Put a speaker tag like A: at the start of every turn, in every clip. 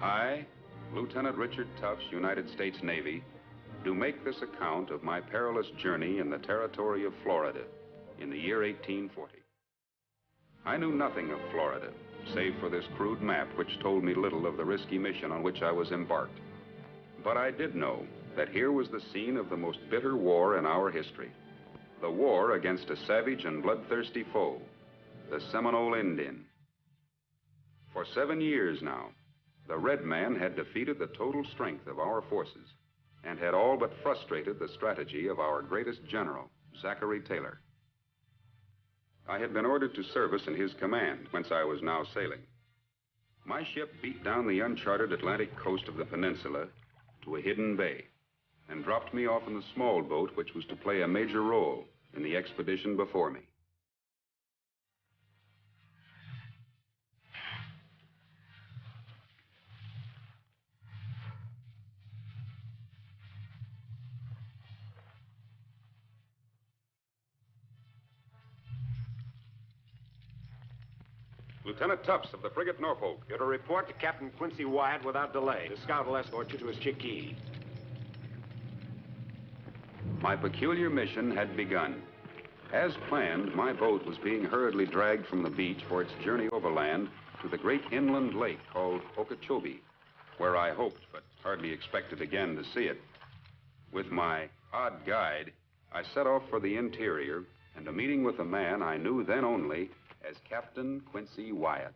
A: I, Lieutenant Richard Tufts, United States Navy, do make this account of my perilous journey in the territory of Florida in the year 1840. I knew nothing of Florida, save for this crude map which told me little of the risky mission on which I was embarked. But I did know that here was the scene of the most bitter war in our history. The war against a savage and bloodthirsty foe, the Seminole Indian. For 7 years now, the red man had defeated the total strength of our forces and had all but frustrated the strategy of our greatest general, Zachary Taylor. I had been ordered to service in his command, whence I was now sailing. My ship beat down the uncharted Atlantic coast of the peninsula to a hidden bay and dropped me off in the small boat which was to play a major role in the expedition before me. Lieutenant Tufts of the frigate Norfolk.
B: You're to report to Captain Quincy Wyatt without delay. The scout will escort you to his chickee.
A: My peculiar mission had begun. As planned, my boat was being hurriedly dragged from the beach for its journey overland to the great inland lake called Okeechobee, where I hoped, but hardly expected again to see it. With my odd guide, I set off for the interior and a meeting with a man I knew then only as Captain Quincy Wyatt.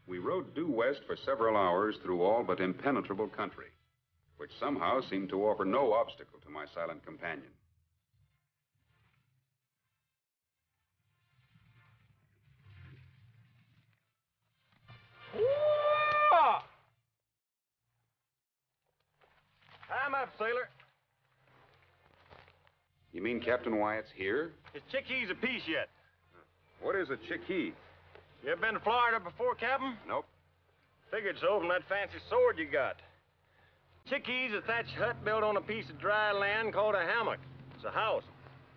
A: We rode due west for several hours through all but impenetrable country, which somehow seemed to offer no obstacle to my silent companion.
C: Time up, sailor.
A: You mean Captain Wyatt's here?
C: His chickee's apiece yet.
A: What is a chickee?
C: You ever been to Florida before, Captain?
A: Nope.
C: Figured so from that fancy sword you got. Chickee's a thatched hut built on a piece of dry land called a hammock. It's a house.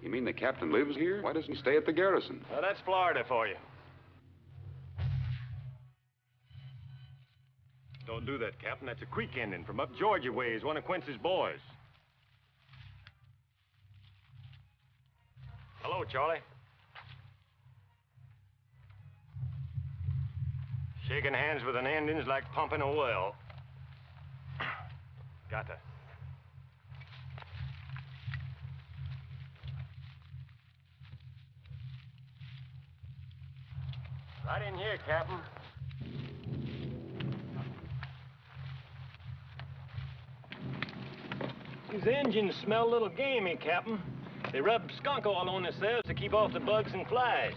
A: You mean the captain lives here? Why doesn't he stay at the garrison?
C: Now, that's Florida for you. Don't do that, Captain. That's a Creek Indian from up Georgia ways, one of Quincy's boys. Hello, Charlie. Shaking hands with an Indian's like pumping a well. Got to. Right in here, Captain. These engines smell a little gamey, Captain. They rub skunk oil on themselves to keep off the bugs and flies.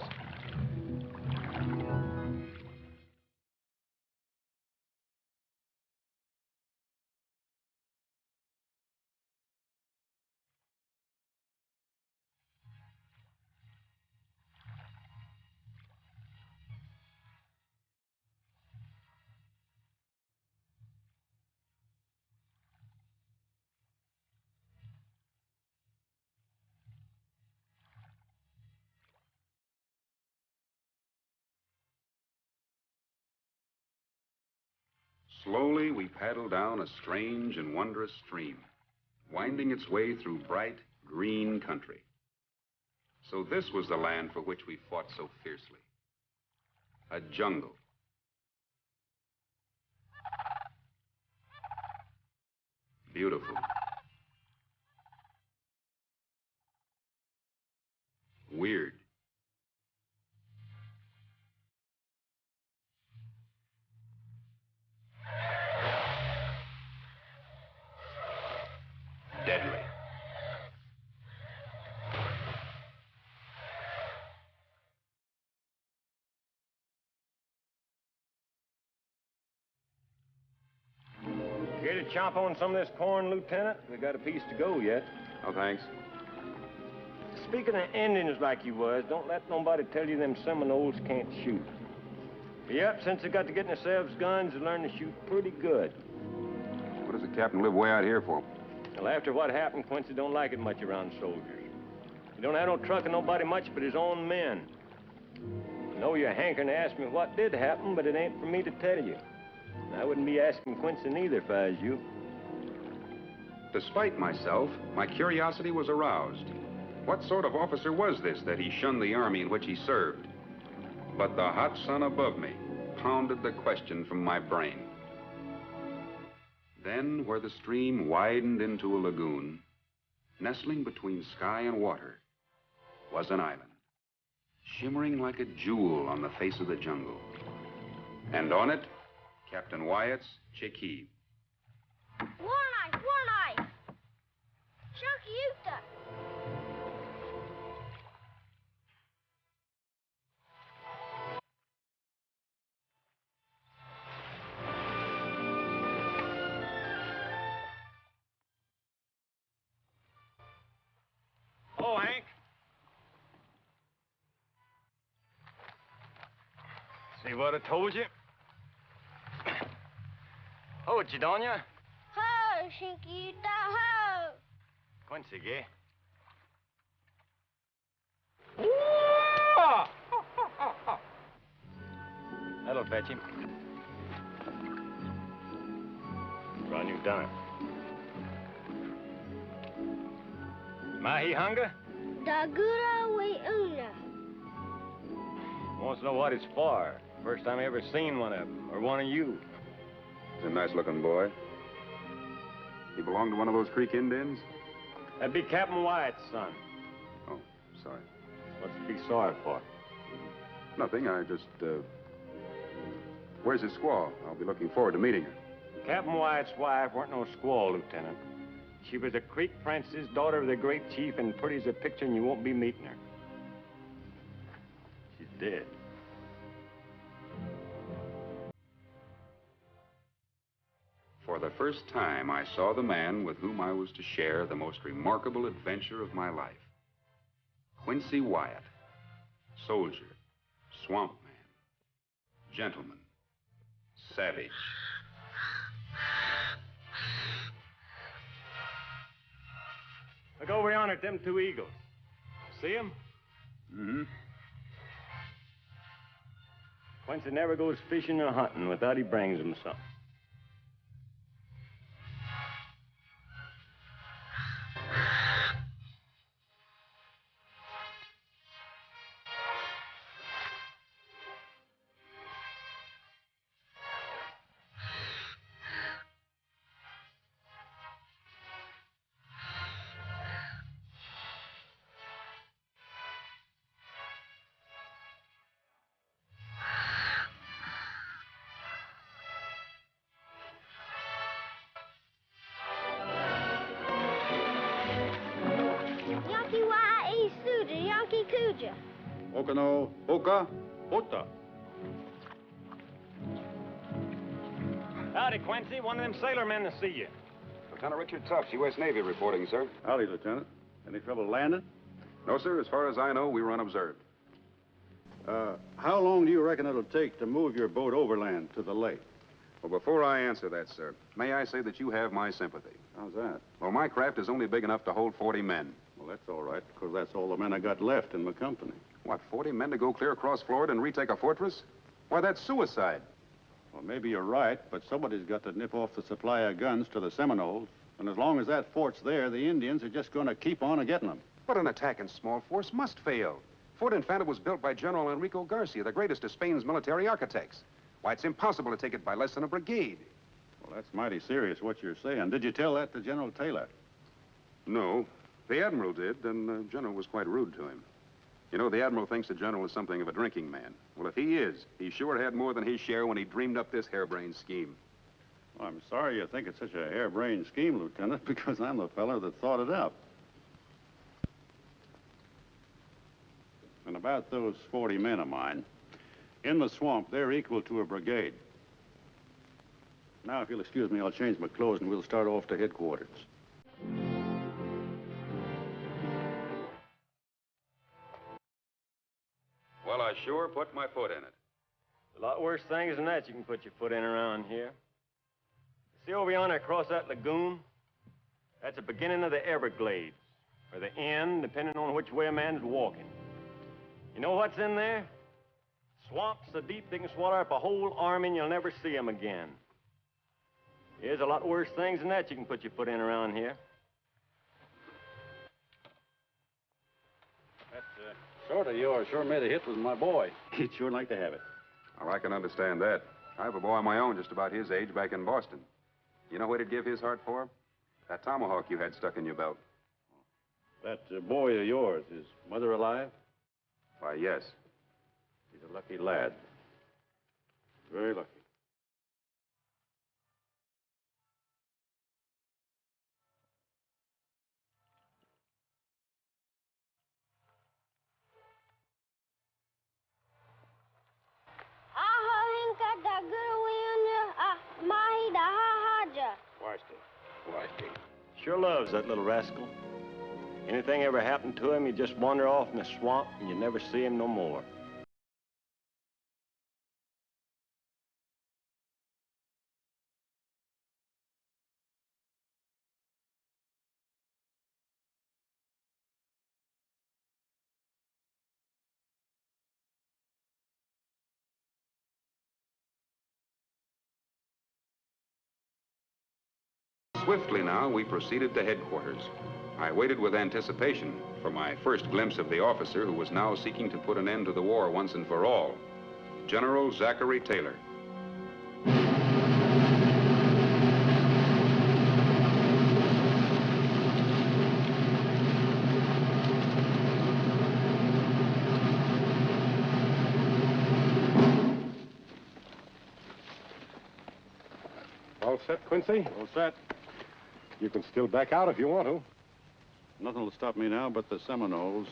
A: Slowly, we paddled down a strange and wondrous stream, winding its way through bright, green country. So this was the land for which we fought so fiercely. A jungle. Beautiful. Weird. Deadly.
C: Care to chomp on some of this corn, Lieutenant? We got a piece to go yet.
A: Oh, thanks.
C: Speaking of Indians like you was, don't let nobody tell you them Seminoles can't shoot. Yep, since they got to getting themselves guns, they learn to shoot pretty good.
A: What does the captain live way out here for?
C: Well, after what happened, Quincy don't like it much around soldiers. He don't have no truck and nobody much but his own men. I know you're hankering to ask me what did happen, but it ain't for me to tell you. And I wouldn't be asking Quincy neither if I was you.
A: Despite myself, my curiosity was aroused. What sort of officer was this that he shunned the army in which he served? But the hot sun above me pounded the question from my brain. Then, where the stream widened into a lagoon, nestling between sky and water, was an island, shimmering like a jewel on the face of the jungle. And on it, Captain Wyatt's Chickee.
D: Warnight! Chunky Utah!
C: Oh, Hank. See what I told you? Hold you, don't ya?
D: Ho, Shinky Utah, ho!
C: Quincy, gay. That'll fetch him. Run you down. Mahi hunger?
D: Dagura we una.
C: Wants to know what it's for. First time I ever seen one of them, or one of you.
A: He's a nice-looking boy. He belonged to one of those Creek Indians?
C: That'd be Captain Wyatt's son.
A: Oh, sorry.
C: What's to be sorry for?
A: Nothing, I just, Where's his squaw? I'll be looking forward to meeting her.
C: Captain Wyatt's wife weren't no squaw, Lieutenant. She was a Creek princess, daughter of the great chief, and pretty as a picture, and you won't be meeting her. She's dead.
A: For the first time, I saw the man with whom I was to share the most remarkable adventure of my life. Quincy Wyatt, soldier, swamp man, gentleman, savage.
C: Look over yonder at them two eagles. See them?
A: Mm-hmm.
C: Quincy never goes fishing or hunting without he brings them something.
D: Yankee Y.E. Suda, Yankee Cuja.
E: Okano, Oka,
C: Ota. Howdy, Quincy. One of them sailor men to see you.
A: Lieutenant Richard Tufts, U.S. Navy, reporting, sir.
E: howdy, Lieutenant. Any trouble landing?
A: No, sir. As far as I know, we were unobserved.
E: How long do you reckon it'll take to move your boat overland to the lake?
A: Well, before I answer that, sir, may I say that you have my sympathy.
E: How's that?
A: Well, my craft is only big enough to hold 40 men.
E: Well, that's all right, because that's all the men I got left in my company.
A: What, 40 men to go clear across Florida and retake a fortress? Why, that's suicide.
E: Well, maybe you're right, but somebody's got to nip off the supply of guns to the Seminoles. And as long as that fort's there, the Indians are just going to keep on getting them.
A: But an attack in small force must fail. Fort Infanta was built by General Enrico Garcia, the greatest of Spain's military architects. Why, it's impossible to take it by less than a brigade.
E: Well, that's mighty serious what you're saying. Did you tell that to General Taylor?
A: No. The Admiral did, and the General was quite rude to him. You know, the Admiral thinks the General is something of a drinking man. Well, if he is, he sure had more than his share when he dreamed up this harebrained scheme.
E: Well, I'm sorry you think it's such a harebrained scheme, Lieutenant, because I'm the fellow that thought it up. And about those 40 men of mine, in the swamp, they're equal to a brigade. Now, if you'll excuse me, I'll change my clothes and we'll start off to headquarters.
A: Well, I sure put my foot in it.
C: A lot worse things than that you can put your foot in around here. See over yonder across that lagoon? That's the beginning of the Everglades, or the end, depending on which way a man's walking. You know what's in there? Swamps so deep they can swallow up a whole army and you'll never see them again. There's a lot worse things than that you can put your foot in around here.
E: That sword of yours sure made a hit with my boy. He'd sure like to have it.
A: Well, I can understand that. I have a boy of my own just about his age back in Boston. You know what he'd give his heart for? That tomahawk you had stuck in your belt.
E: That boy of yours, is mother alive?
A: Why, yes.
E: He's a lucky lad. Very lucky.
C: Sure loves that little rascal. Anything ever happened to him, he'd just wander off in the swamp and you'd never see him no more.
A: Swiftly now, we proceeded to headquarters. I waited with anticipation for my first glimpse of the officer who was now seeking to put an end to the war once and for all, General Zachary Taylor.
B: All set, Quincy?
E: All set.
B: You can still back out if you want to.
E: Nothing will stop me now but the Seminoles.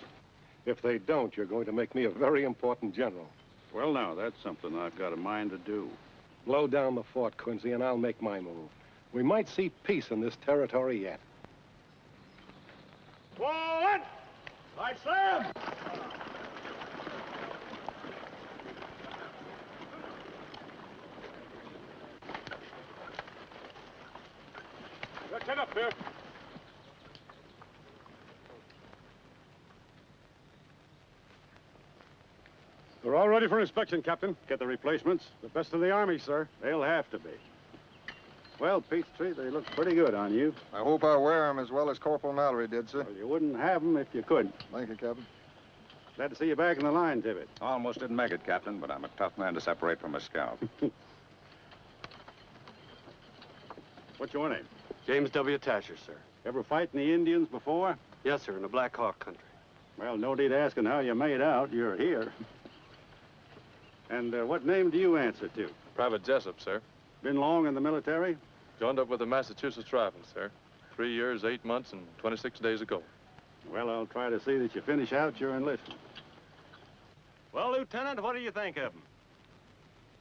B: If they don't, you're going to make me a very important general.
E: Well, now, that's something I've got a mind to do.
B: Blow down the fort, Quincy, and I'll make my move. We might see peace in this territory yet.
C: Forward! Right slam!
B: Let's head up there. We're all ready for inspection, Captain.
E: Get the replacements?
B: The best of the Army, sir.
E: They'll have to be. Well, Peachtree, they look pretty good on you.
F: I hope I wear them as well as Corporal Mallory did, sir.
E: Well, you wouldn't have them if you could.
F: Thank you, Captain.
E: Glad to see you back in the line, Tibbet.
G: Almost didn't make it, Captain, but I'm a tough man to separate from a scout.
E: What's your name?
H: James W. Tasher, sir.
E: Ever fight in the Indians before?
H: Yes, sir, in the Black Hawk country.
E: Well, no need asking how you made out. You're here. And what name do you answer to?
I: Private Jessup, sir.
E: Been long in the military?
I: Joined up with the Massachusetts Rifles, sir. 3 years, 8 months, and 26 days ago.
E: Well, I'll try to see that you finish out your enlistment.
C: Well, Lieutenant, what do you think of them?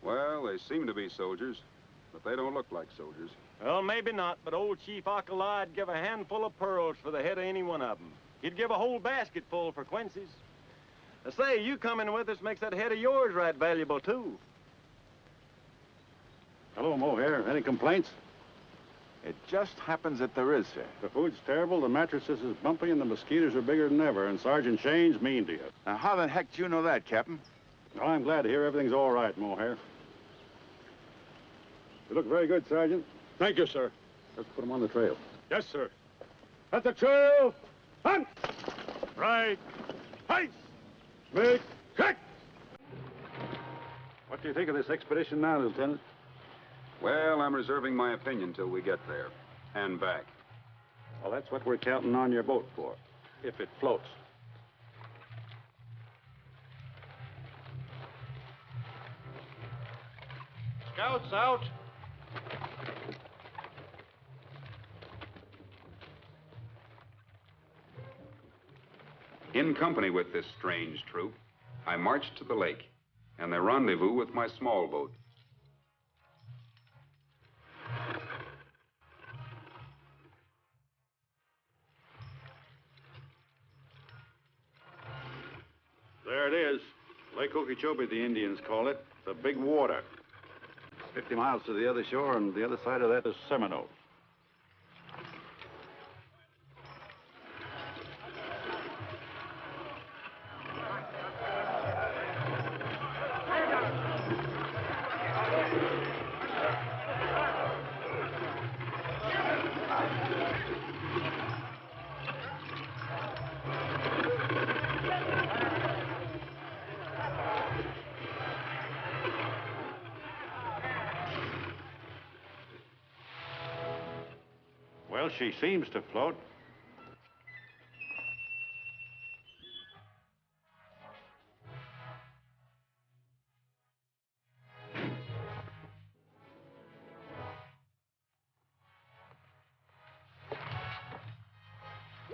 A: Well, they seem to be soldiers, but they don't look like soldiers.
C: Well, maybe not, but old Chief Oscala would give a handful of pearls for the head of any one of them. He'd give a whole basket full for Quincy's. I say, you coming with us makes that head of yours right valuable, too.
E: Hello, Mohair. Any complaints?
G: It just happens that there is, sir.
E: The food's terrible, the mattresses is bumpy, and the mosquitoes are bigger than ever, and Sergeant Shane's mean to you.
G: Now, how the heck do you know that, Captain?
E: Well, I'm glad to hear everything's all right, Mohair. You look very good, Sergeant.
B: Thank you, sir.
E: Let's put them on the trail.
B: Yes, sir. At the trail, hunt! Right, heights, make, kick!
E: What do you think of this expedition now, Lieutenant?
A: Well, I'm reserving my opinion till we get there and back.
E: Well, that's what we're counting on your boat for, if it floats.
B: Scouts out.
A: In company with this strange troop, I marched to the lake and they rendezvous with my small boat.
E: There it is. Lake Okeechobee, the Indians call it. The Big Water. 50 miles to the other shore, and the other side of that is Seminole. Well, she seems to float.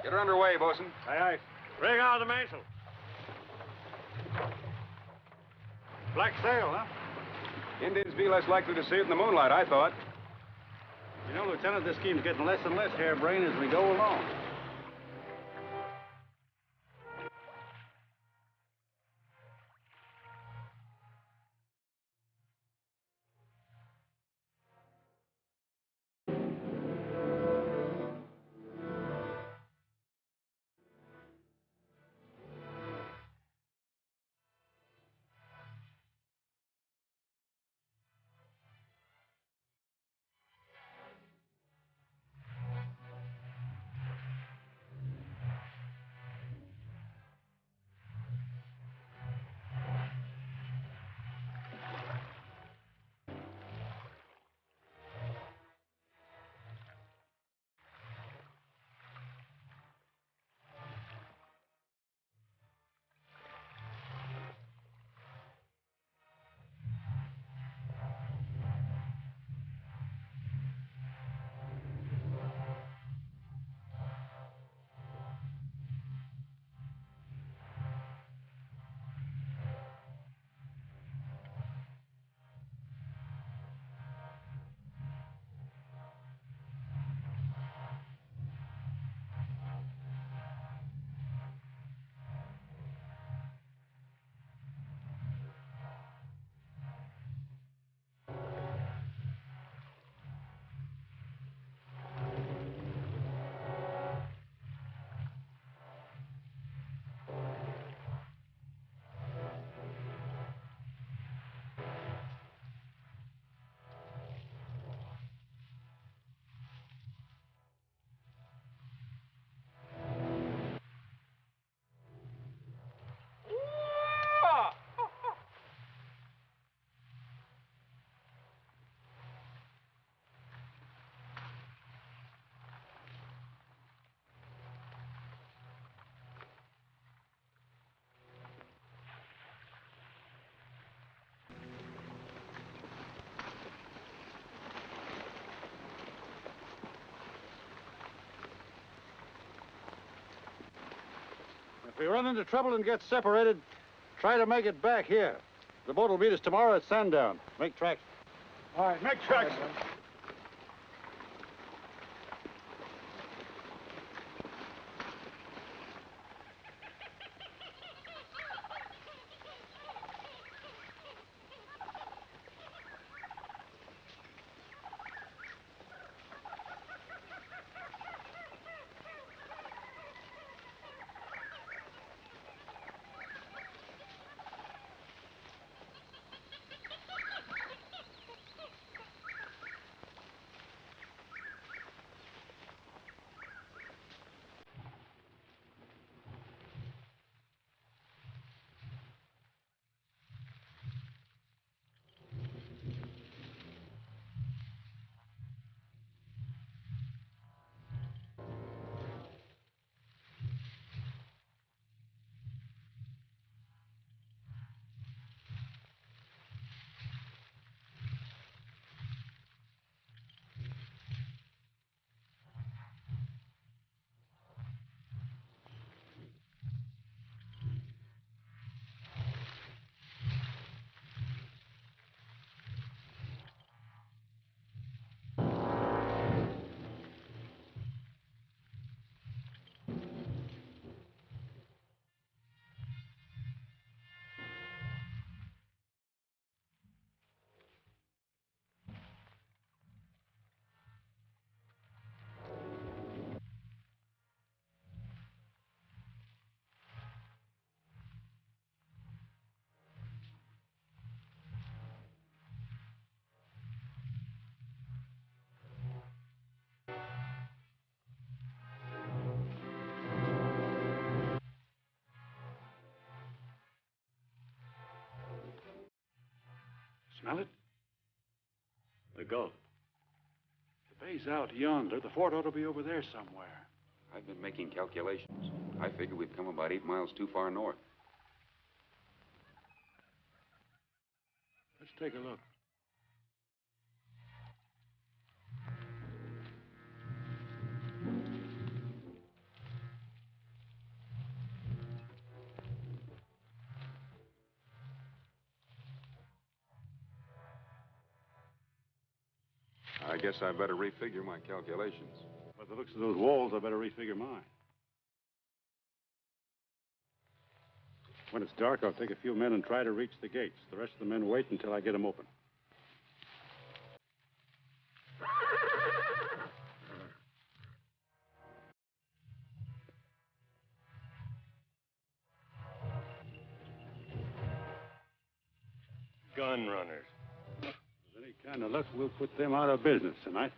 A: Get her underway, bosun.
C: Aye, aye. Rig out the mainsail.
E: Black sail, huh?
A: Indians be less likely to see it in the moonlight, I thought.
E: You know, Lieutenant, this scheme's getting less and less harebrained as we go along. If we run into trouble and get separated, try to make it back here. The boat will meet us tomorrow at sundown. Make tracks.
B: All right, make tracks.
C: Smell it? The Gulf.
E: The bay's out yonder. The fort ought to be over there somewhere.
A: I've been making calculations. I figure we've come about 8 miles too far north.
E: Let's take a look.
A: I guess I better refigure my calculations.
E: By the looks of those walls, I better refigure mine. When it's dark, I'll take a few men and try to reach the gates. The rest of the men wait until I get them open.
C: Gun runners.
E: With any kind of luck, we'll put them out of business tonight.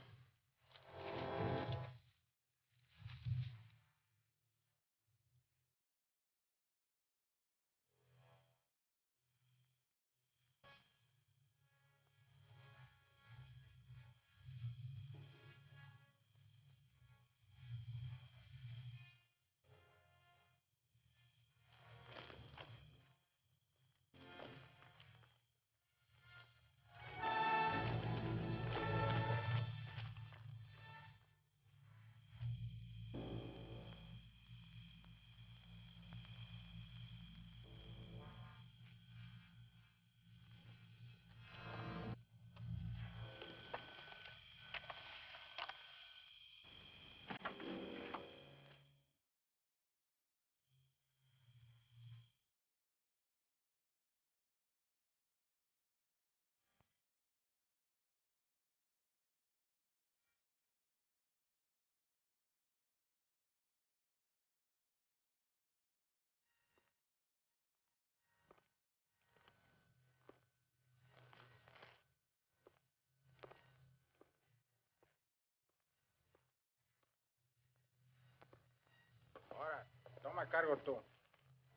J: Ahora, toma cargo tú.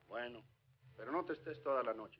H: Bueno, pero no te estés toda la noche.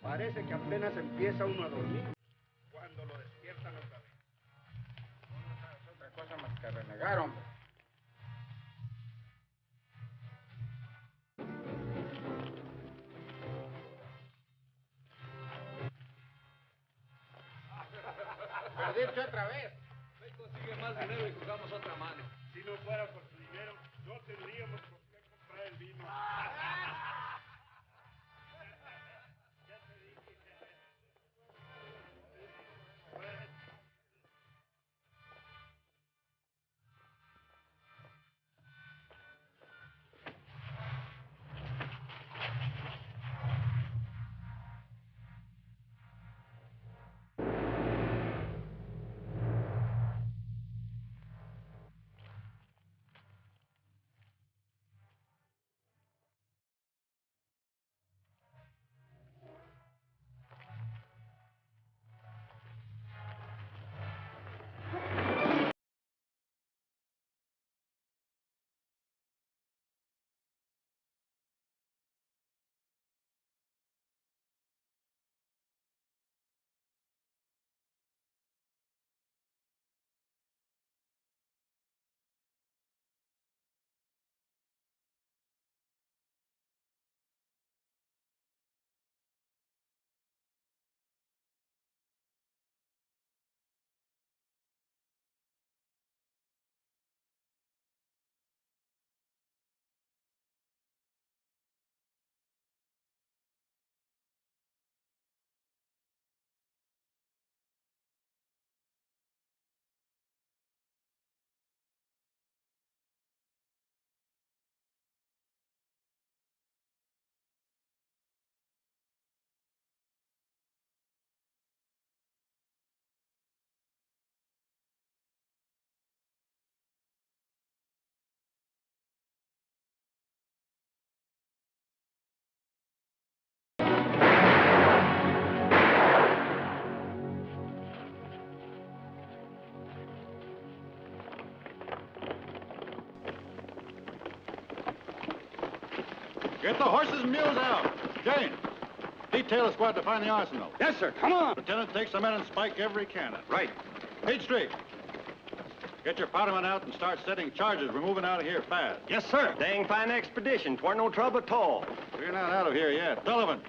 H: Parece que apenas empieza uno a dormir cuando lo despiertan otra vez.
J: No sabes otra cosa más que renegar, hombre. Perdiste otra vez.
K: Me consigue más dinero y jugamos otra mano.
E: Si no fuera por tu dinero, no tendríamos por qué comprar el vino. Get the horses and mules out. Jane, detail a squad to find the arsenal.
H: Yes, sir. Come on.
E: Lieutenant, take some men and spike every cannon.
A: Right.
E: Peach Street. Get your powdermen out and start setting charges. We're moving out of here fast.
C: Yes, sir. Dang fine expedition. 'Twar no trouble at all.
E: We're not out of here yet. Sullivan,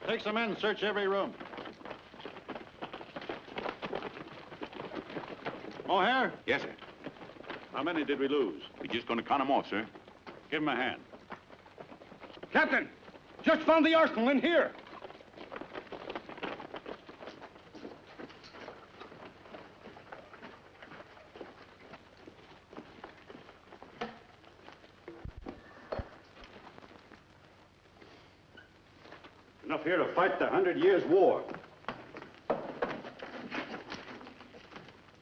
E: take some men and search every room. O'Hare?
G: Yes, sir.
E: How many did we lose?
G: We're just going to count them off, sir.
E: Give him a hand.
H: Captain, just found the arsenal in here.
E: Enough here to fight the 100 Years' War.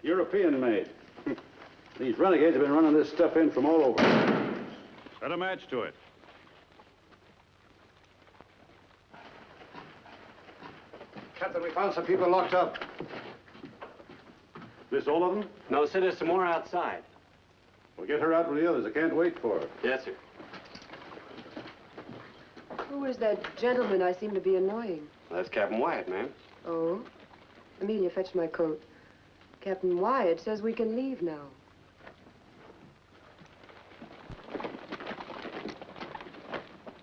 E: European made. These renegades have been running this stuff in from all over. Set a match to it.
B: Captain, we found some people locked up.
E: This all of them?
C: No, sir, there's some more outside.
E: Well, get her out with the others. I can't wait for her.
C: Yes, sir.
L: Who is that gentleman I seem to be annoying?
C: That's Captain Wyatt, ma'am.
L: Oh? Amelia, fetch my coat. Captain Wyatt says we can leave now.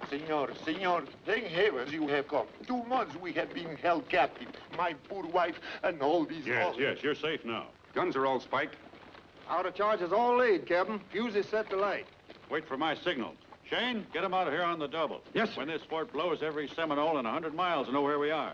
M: Senor, thank heavens you have come. 2 months we have been held captive. My poor wife and all these...
E: Yes, you're safe now.
A: Guns are all spiked.
F: Outer charges all laid, Captain. Fuses set to light.
E: Wait for my signals. Shane, get them out of here on the double.
H: Yes, sir.
E: When this fort blows, every Seminole in 100 miles will know where we are.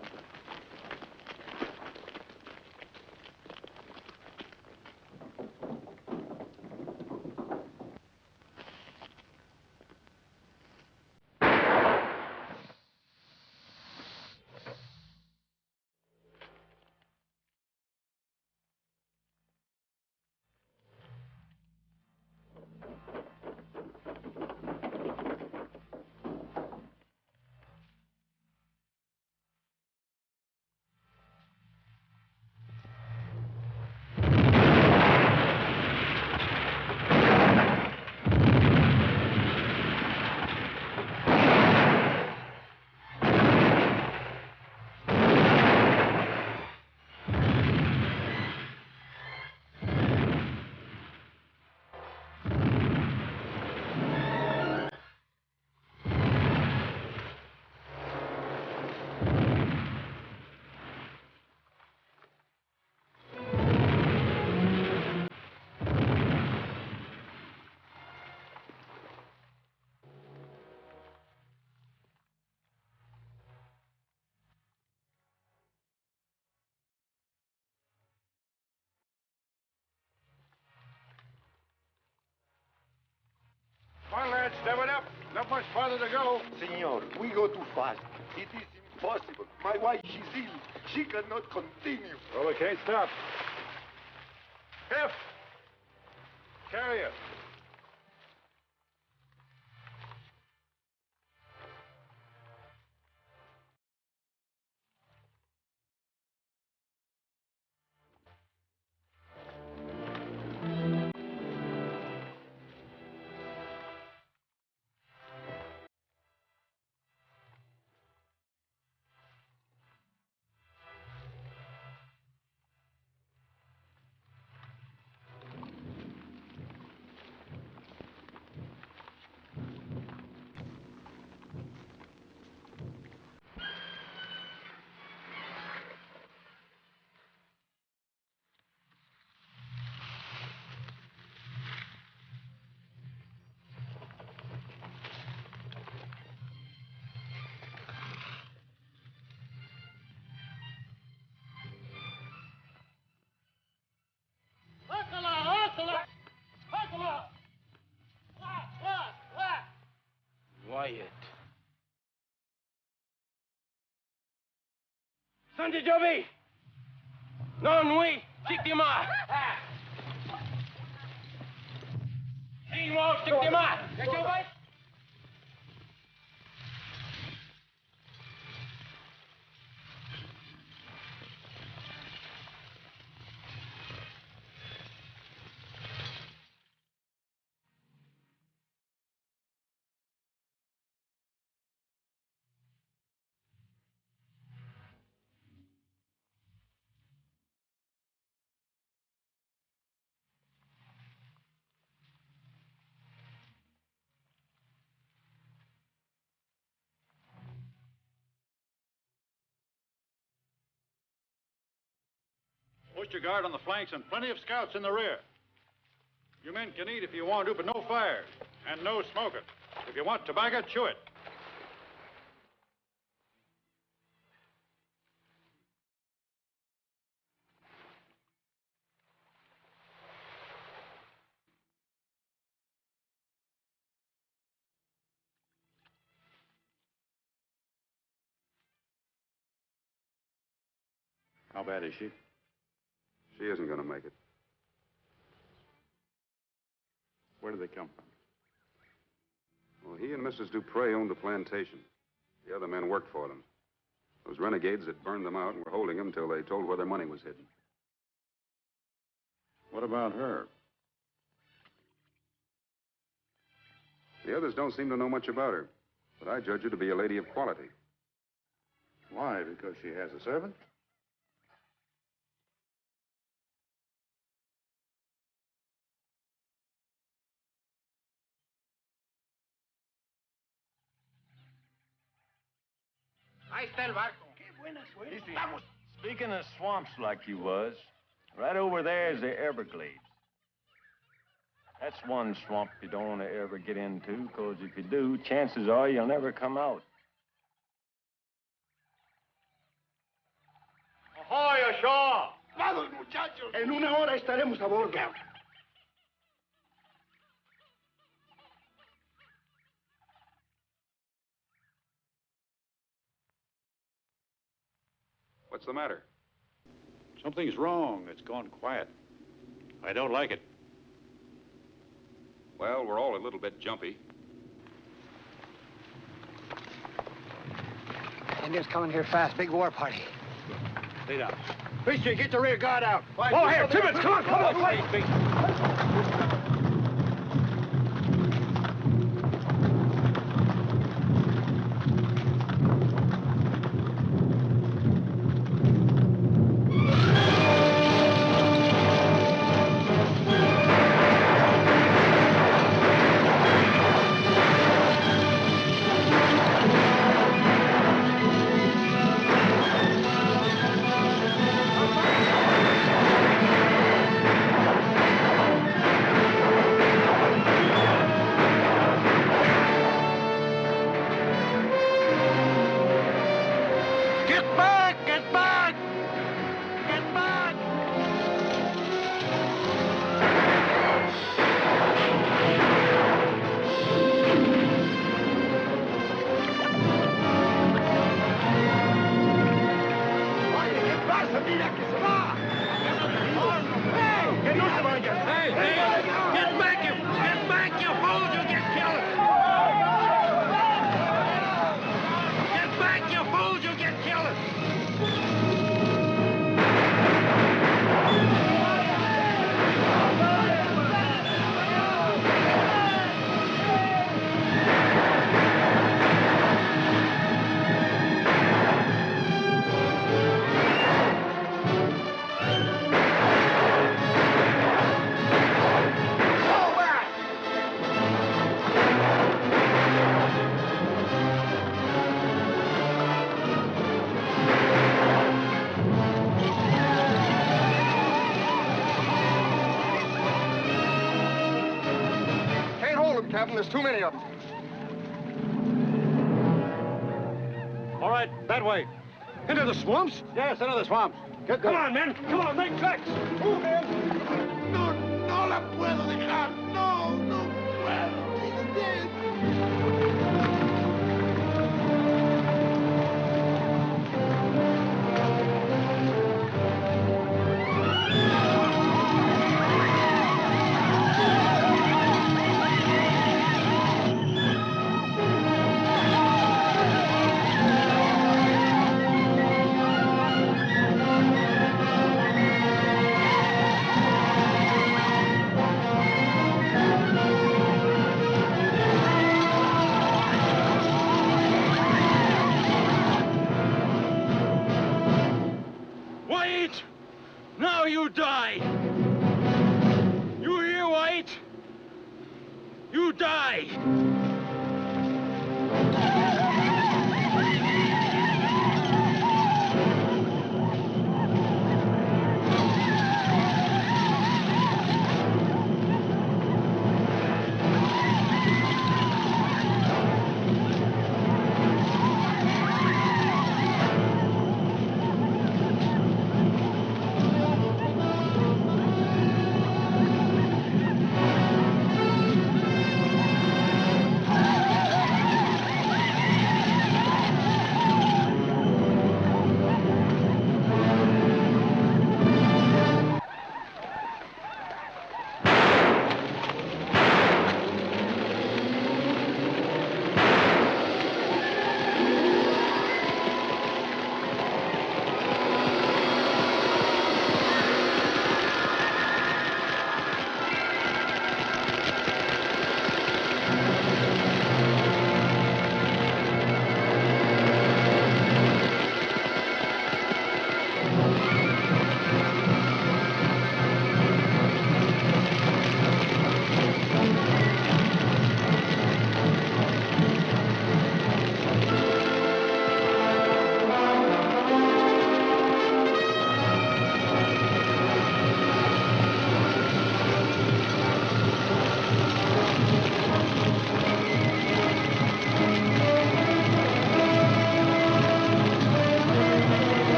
H: Come on, lads, step it up. Not much farther to go.
M: Senor, we go too fast. It is impossible. My wife, she's ill. She cannot continue.
B: Well, we can't stop. F! Carry it.
H: Wyatt. Sandy Joby! Non, oui! Chic-dis-moi! Dis-moi, chic-dis-moi!
E: Post your guard on the flanks and plenty of scouts in the rear. You men can eat if you want to, but no fire. And no smoking. If you want tobacco, chew it.
G: How bad is she?
A: She isn't going to make it.
G: Where do they come from?
A: Well, he and Mrs. Dupre owned the plantation. The other men worked for them. Those renegades had burned them out and were holding them until they told where their money was hidden.
G: What about her?
A: The others don't seem to know much about her, but I judge her to be a lady of quality.
G: Why? Because she has a servant?
H: Ahí está el barco. Qué buena suerte. Estamos.
C: Speaking of swamps like you was, right over there is the Everglades. That's one swamp you don't want to ever get into, because if you do, chances are you'll never come out.
H: ¡Ahoy, ashore! ¡Vamos, muchachos! En una hora estaremos a bordo.
A: What's the matter?
E: Something's wrong. It's gone quiet. I don't like it.
A: Well, we're all a little bit jumpy.
H: Indians coming here fast. Big war party.
E: Stay down.
H: Fisher, get the rear guard out. Oh, here, Tibbets, come on, fight!
F: Captain. There's too many of them.
B: All right, that way. Into the swamps?
E: Yes, into the swamps.
B: Come on, men. Come on, make tracks.
M: Move in. No, no la puedo dejar. No, no puedo. He's dead.
B: Now you die! You hear, White? You die!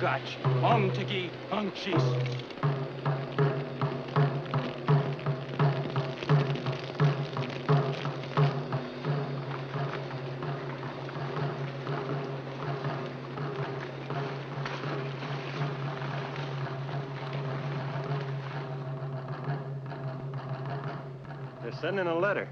N: Ungach, Ongtigi, Ungchis.
C: They're sending a letter.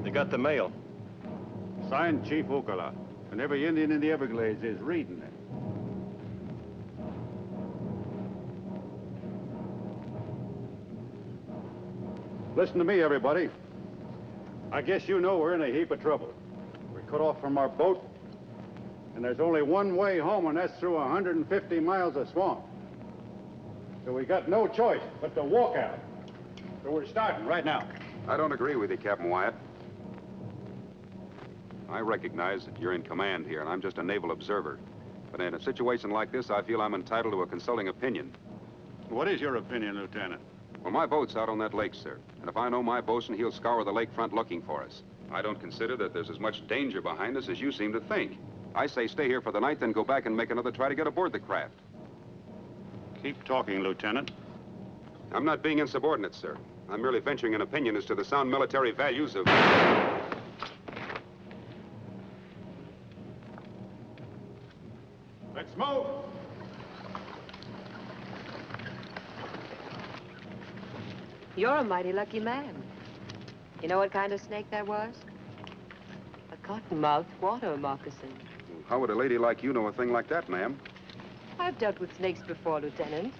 C: They got the mail.
E: Signed Chief Oscala, and every Indian in the Everglades is reading it. Listen to me, everybody. I guess you know we're in a heap of trouble. We're cut off from our boat, and there's only one way home, and that's through 150 miles of swamp. So we got no choice but to walk out. So we're starting right now.
A: I don't agree with you, Captain Wyatt. I recognize that you're in command here, and I'm just a naval observer. But in a situation like this, I feel I'm entitled to a consulting opinion.
E: What is your opinion, Lieutenant?
A: Well, my boat's out on that lake, sir. And if I know my bosun, he'll scour the lakefront looking for us. I don't consider that there's as much danger behind us as you seem to think. I say stay here for the night, then go back and make another try to get aboard the craft.
E: Keep talking, Lieutenant.
A: I'm not being insubordinate, sir. I'm merely venturing an opinion as to the sound military values of...
E: Let's move.
L: You're a mighty lucky man. You know what kind of snake that was? A cottonmouth water moccasin.
A: How would a lady like you know a thing like that, ma'am?
L: I've dealt with snakes before, Lieutenant.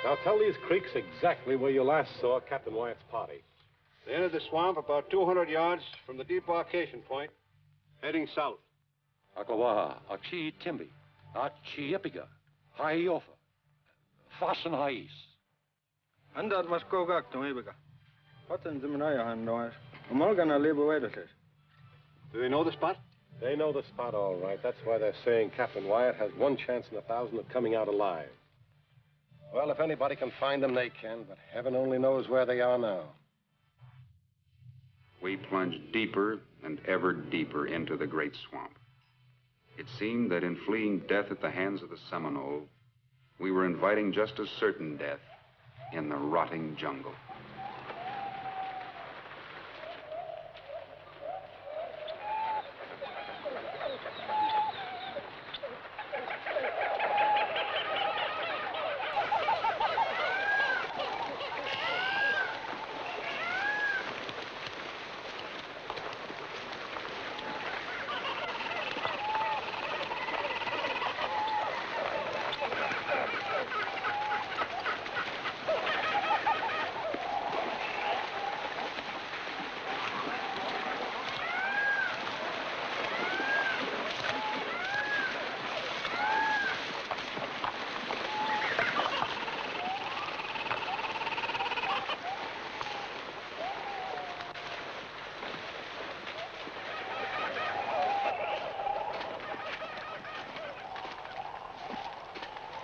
B: Now tell these creeks exactly where you last saw Captain Wyatt's party.
E: They entered the swamp about 200 yards from the debarkation point, heading south.
O: Akawaha, Akshi Timbi, Akshi Epiga, Haiofa, Fasten Hais.
F: Andat mas kogak to Ebiga. What in Zimanaya han noise? Amalgana liberated.
E: Do they know the spot?
B: They know the spot all right. That's why they're saying Captain Wyatt has 1 chance in 1,000 of coming out alive. Well, if anybody can find them, they can, but heaven only knows where they are now.
A: We plunged deeper and ever deeper into the great swamp. It seemed that in fleeing death at the hands of the Seminole, we were inviting just as certain death in the rotting jungle.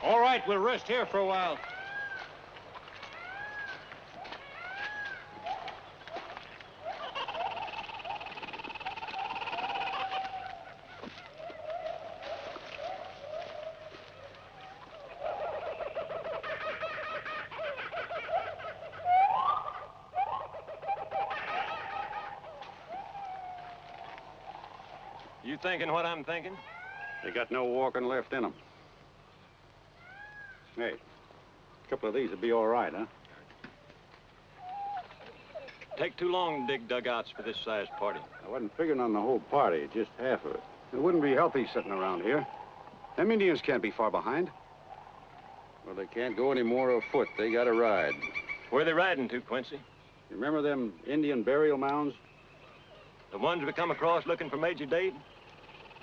P: All right, we'll rest here for a while.
C: You thinking what I'm thinking?
E: They got no walking left in them. Hey, a couple of these would be all right, huh?
C: Take too long to dig dugouts for this size party.
E: I wasn't figuring on the whole party, just half of it. It wouldn't be healthy sitting around here. Them Indians can't be far behind.
G: Well, they can't go any more afoot. They got to ride.
C: Where are they riding to, Quincy?
E: You remember them Indian burial mounds?
C: The ones we come across looking for Major Dade?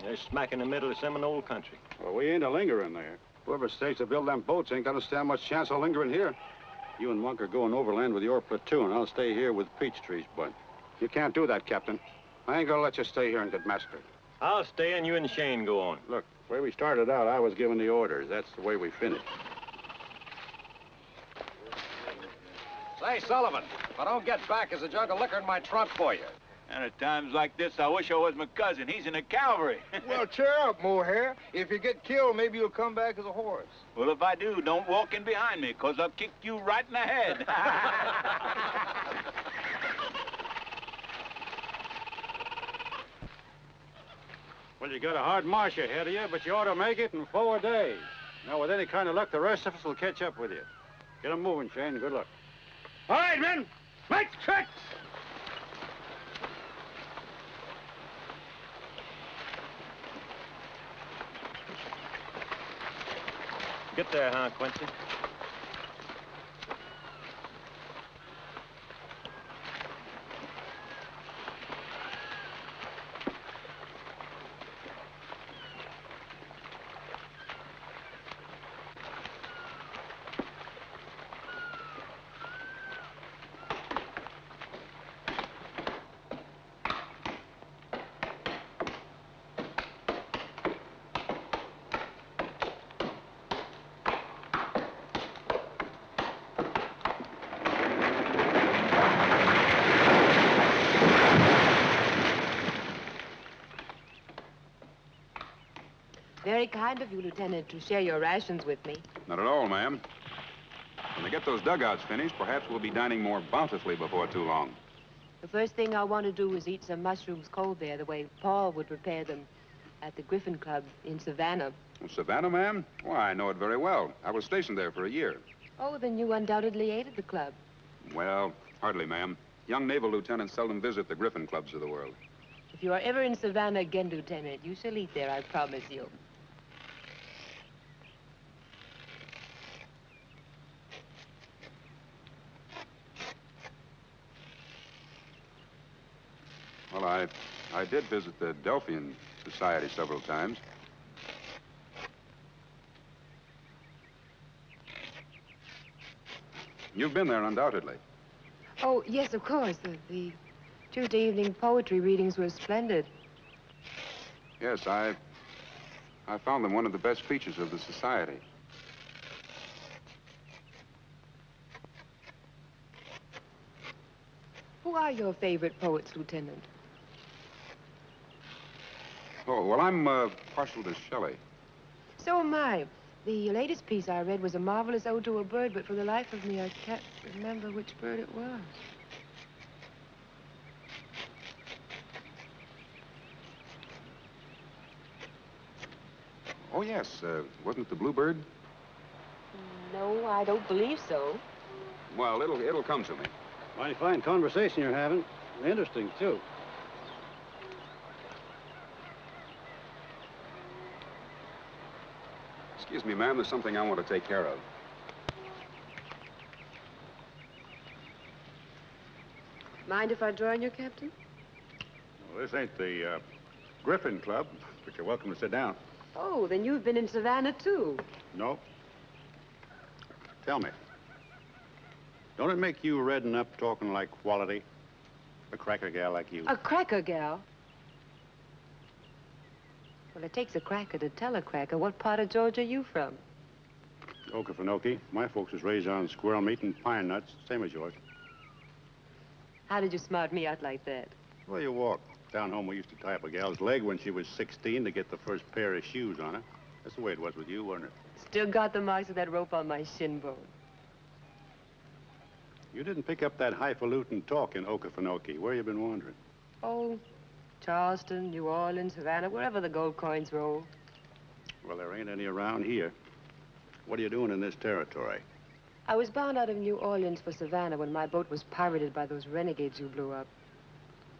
C: They're smack in the middle of Seminole country.
E: Well, we ain't a lingering there. Whoever stays to build them boats ain't gonna stand much chance of lingering here. You and Monk are going overland with your platoon. I'll stay here with Peachtree's bunch. You can't do that, Captain. I ain't gonna let you stay here and get massacred.
C: I'll stay and you and Shane go on.
E: Look, the way we started out, I was giving the orders. That's the way we finished.
O: Say, Sullivan, if I don't get back, there's a jug of liquor in my trunk for you.
Q: And at times like this, I wish I was my cousin. He's in the cavalry.
F: Well, cheer up, Mohair. If you get killed, maybe you'll come back as a horse.
Q: Well, if I do, don't walk in behind me, because I'll kick you right in the head.
E: Well, you got a hard march ahead of you, but you ought to make it in 4 days. Now, with any kind of luck, the rest of us will catch up with you. Get 'em moving, Shane. Good luck.
H: All right, men. Make tricks!
C: Get there, huh, Quincy?
L: Very kind of you, Lieutenant, to share your rations with me.
A: Not at all, ma'am. When they get those dugouts finished, perhaps we'll be dining more bountifully before too long.
L: The first thing I want to do is eat some mushrooms cold there, the way Paul would prepare them at the Griffin Club in Savannah.
A: Well, Savannah, ma'am? Why, I know it very well. I was stationed there for a year.
L: Oh, then you undoubtedly ate at the club.
A: Well, hardly, ma'am. Young naval lieutenants seldom visit the Griffin Clubs of the world.
L: If you are ever in Savannah again, Lieutenant, you shall eat there, I promise you.
A: Well, I did visit the Delphian Society several times. You've been there, undoubtedly.
L: Oh, yes, of course. The Tuesday evening poetry readings were splendid.
A: Yes, I found them one of the best features of the society.
L: Who are your favorite poets, Lieutenant?
A: Oh, well, I'm partial to Shelley.
L: So am I. The latest piece I read was a marvelous ode to a bird, but for the life of me, I can't remember which bird it was.
A: Oh, yes. Wasn't it the bluebird?
L: No, I don't believe so.
A: Well, it'll come to me.
E: Mighty fine conversation you're having. Interesting, too.
A: Excuse me, ma'am. There's something I want to take care of.
L: Mind if I join you, Captain?
E: Well, this ain't the Griffin Club, but you're welcome to sit down.
L: Oh, then you've been in Savannah, too.
E: No. Tell me, don't it make you redden up talking like quality? A cracker gal like you.
L: A cracker gal? Well, it takes a cracker to tell a cracker. What part of Georgia are you from?
E: Okefenokee. My folks was raised on squirrel meat and pine nuts, same as yours.
L: How did you smart me out like that?
E: Well, you walk. Down home, we used to tie up a gal's leg when she was 16 to get the first pair of shoes on her. That's the way it was with you, wasn't it?
L: Still got the marks of that rope on my shin bone.
E: You didn't pick up that highfalutin talk in Okefenokee. Where you been wandering?
L: Oh, Charleston, New Orleans, Savannah, wherever the gold coins roll.
E: Well, there ain't any around here. What are you doing in this territory?
L: I was bound out of New Orleans for Savannah when my boat was pirated by those renegades who blew up.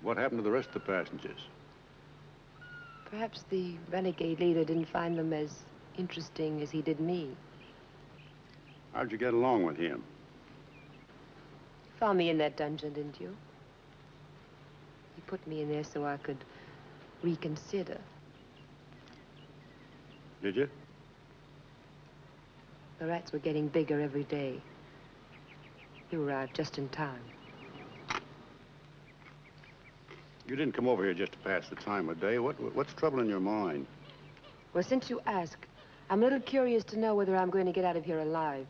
E: What happened to the rest of the passengers?
L: Perhaps the renegade leader didn't find them as interesting as he did me.
E: How'd you get along with him?
L: Found me in that dungeon, didn't you? He put me in there so I could reconsider.
E: Did you?
L: The rats were getting bigger every day. You arrived just in time.
E: You didn't come over here just to pass the time of day. What's troubling your mind?
L: Well, since you ask, I'm a little curious to know whether I'm going to get out of here alive.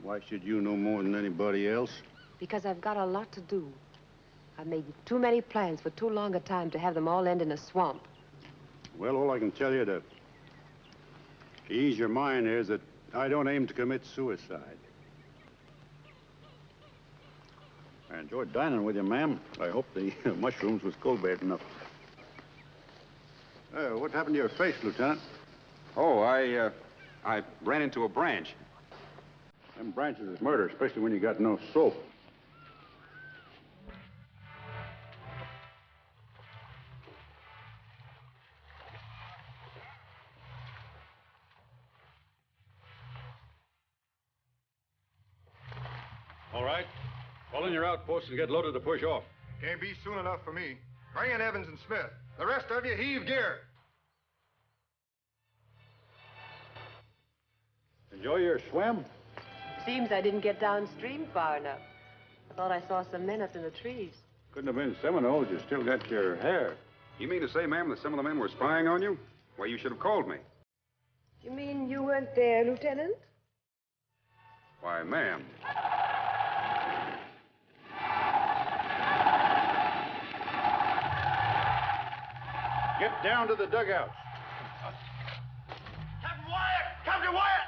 E: Why should you know more than anybody else?
L: Because I've got a lot to do. I've made too many plans for too long a time to have them all end in a swamp.
E: Well, all I can tell you to ease your mind is that I don't aim to commit suicide. I enjoyed dining with you, ma'am. I hope the mushrooms was cold bad enough. What happened to your face, Lieutenant?
A: Oh, I ran into a branch.
E: Them branches is murder, especially when you got no soap. All right. Fall in your outposts and get loaded to push off.
M: Can't be soon enough for me. Bring in Evans and Smith. The rest of you, heave gear.
E: Enjoy your swim?
L: Seems I didn't get downstream far enough. I thought I saw some men up in the trees.
E: Couldn't have been Seminoles. You still got your hair.
A: You mean to say, ma'am, that some of the men were spying on you? Well, you should have called me.
L: You mean you weren't there, Lieutenant?
A: Why, ma'am.
E: Get down to the dugouts.
H: Captain Wyatt! Captain Wyatt!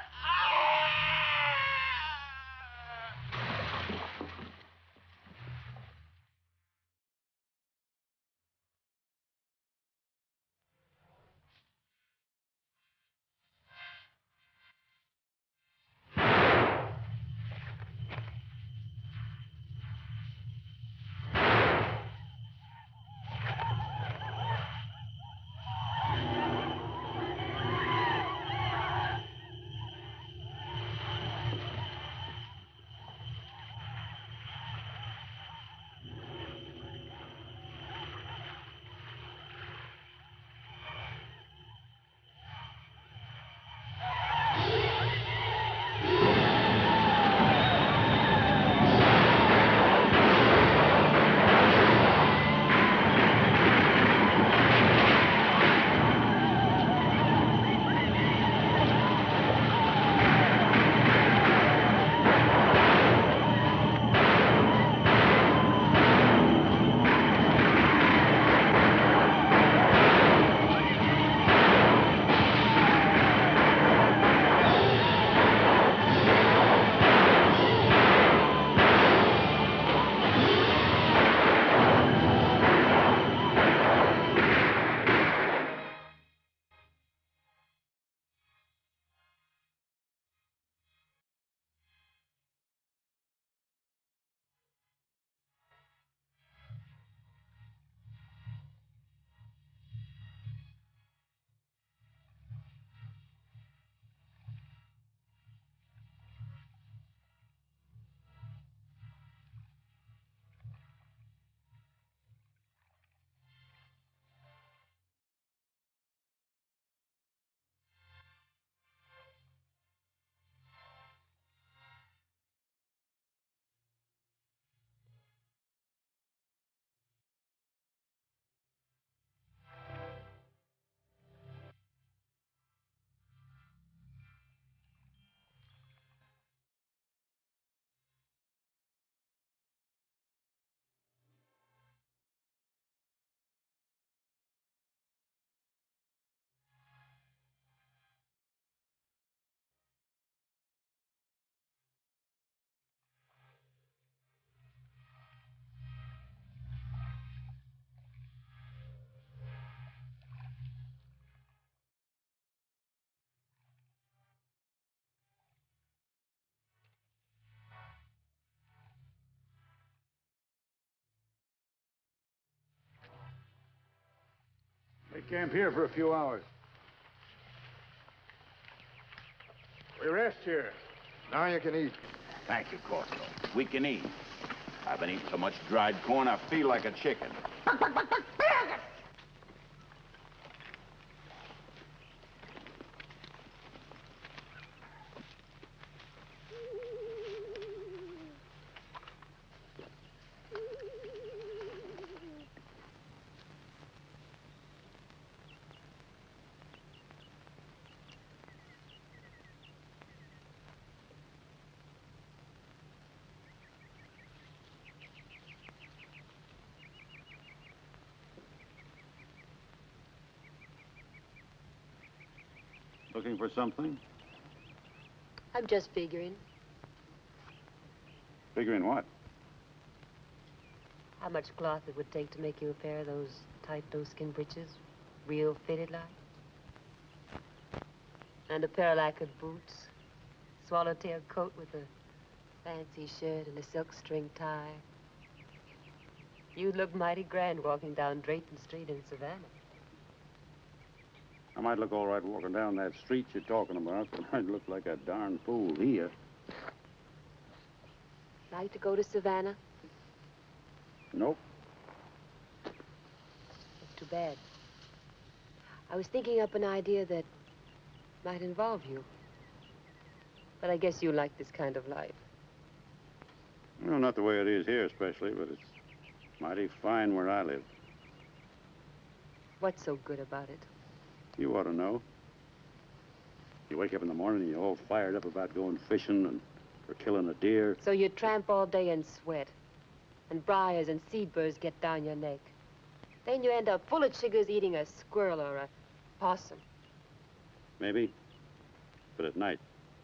E: camp here for a few hours. We rest here.
M: Now you can eat.
Q: Thank you, Corporal. We can eat. I've been eating so much dried corn, I feel like a chicken.
E: Looking for something?
L: I'm just figuring.
E: Figuring what?
L: How much cloth it would take to make you a pair of those tight doeskin breeches, real fitted like. And a pair of lacquered boots, swallowtail coat with a fancy shirt and a silk string tie. You'd look mighty grand walking down Drayton Street in Savannah.
E: I might look all right walking down that street you're talking about, but I'd look like a darn fool here.
L: Like to go to Savannah?
E: Nope.
L: Too bad. I was thinking up an idea that might involve you. But I guess you like this kind of life.
E: Well, not the way it is here especially, but it's mighty fine where I live.
L: What's so good about it?
E: You ought to know. You wake up in the morning and you're all fired up about going fishing and or killing a deer.
L: So you tramp all day and sweat. And briars and seabirds get down your neck. Then you end up full of chiggers eating a squirrel or a possum.
E: Maybe. But at night,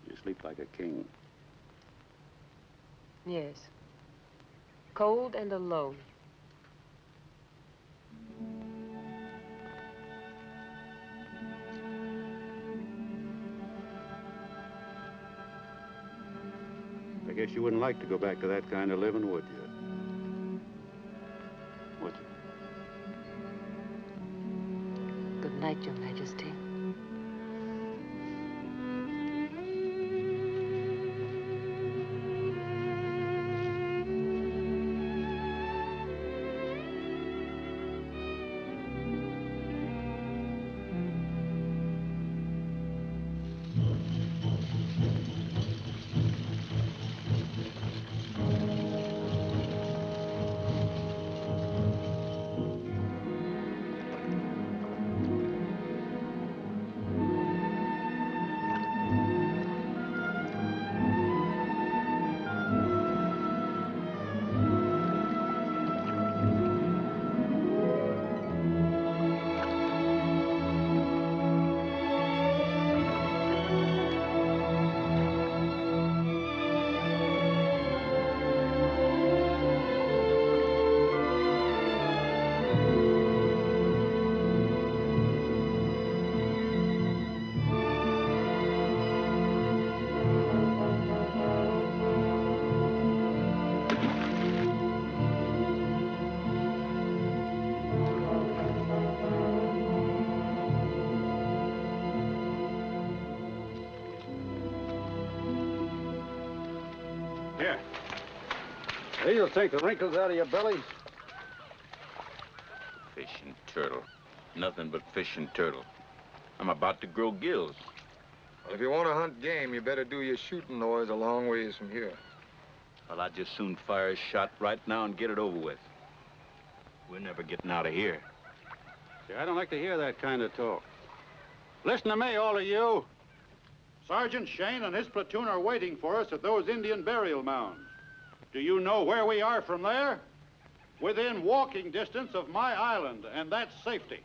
E: you sleep like a king.
L: Yes. Cold and alone.
E: I guess you wouldn't like to go back to that kind of living, would you? Would you?
L: Good night, Your Majesty.
E: Here. These'll take the wrinkles out of your bellies.
Q: Fish and turtle. Nothing but fish and turtle. I'm about to grow gills.
J: Well, if you want to hunt game, you better do your shooting, noise a long ways from here.
Q: Well, I'd just soon fire a shot right now and get it over with. We're never getting out of here.
E: See, I don't like to hear that kind of talk. Listen to me, all of you. Sergeant Shane and his platoon are waiting for us at those Indian burial mounds. Do you know where we are from there? Within walking distance of my island, and that's safety.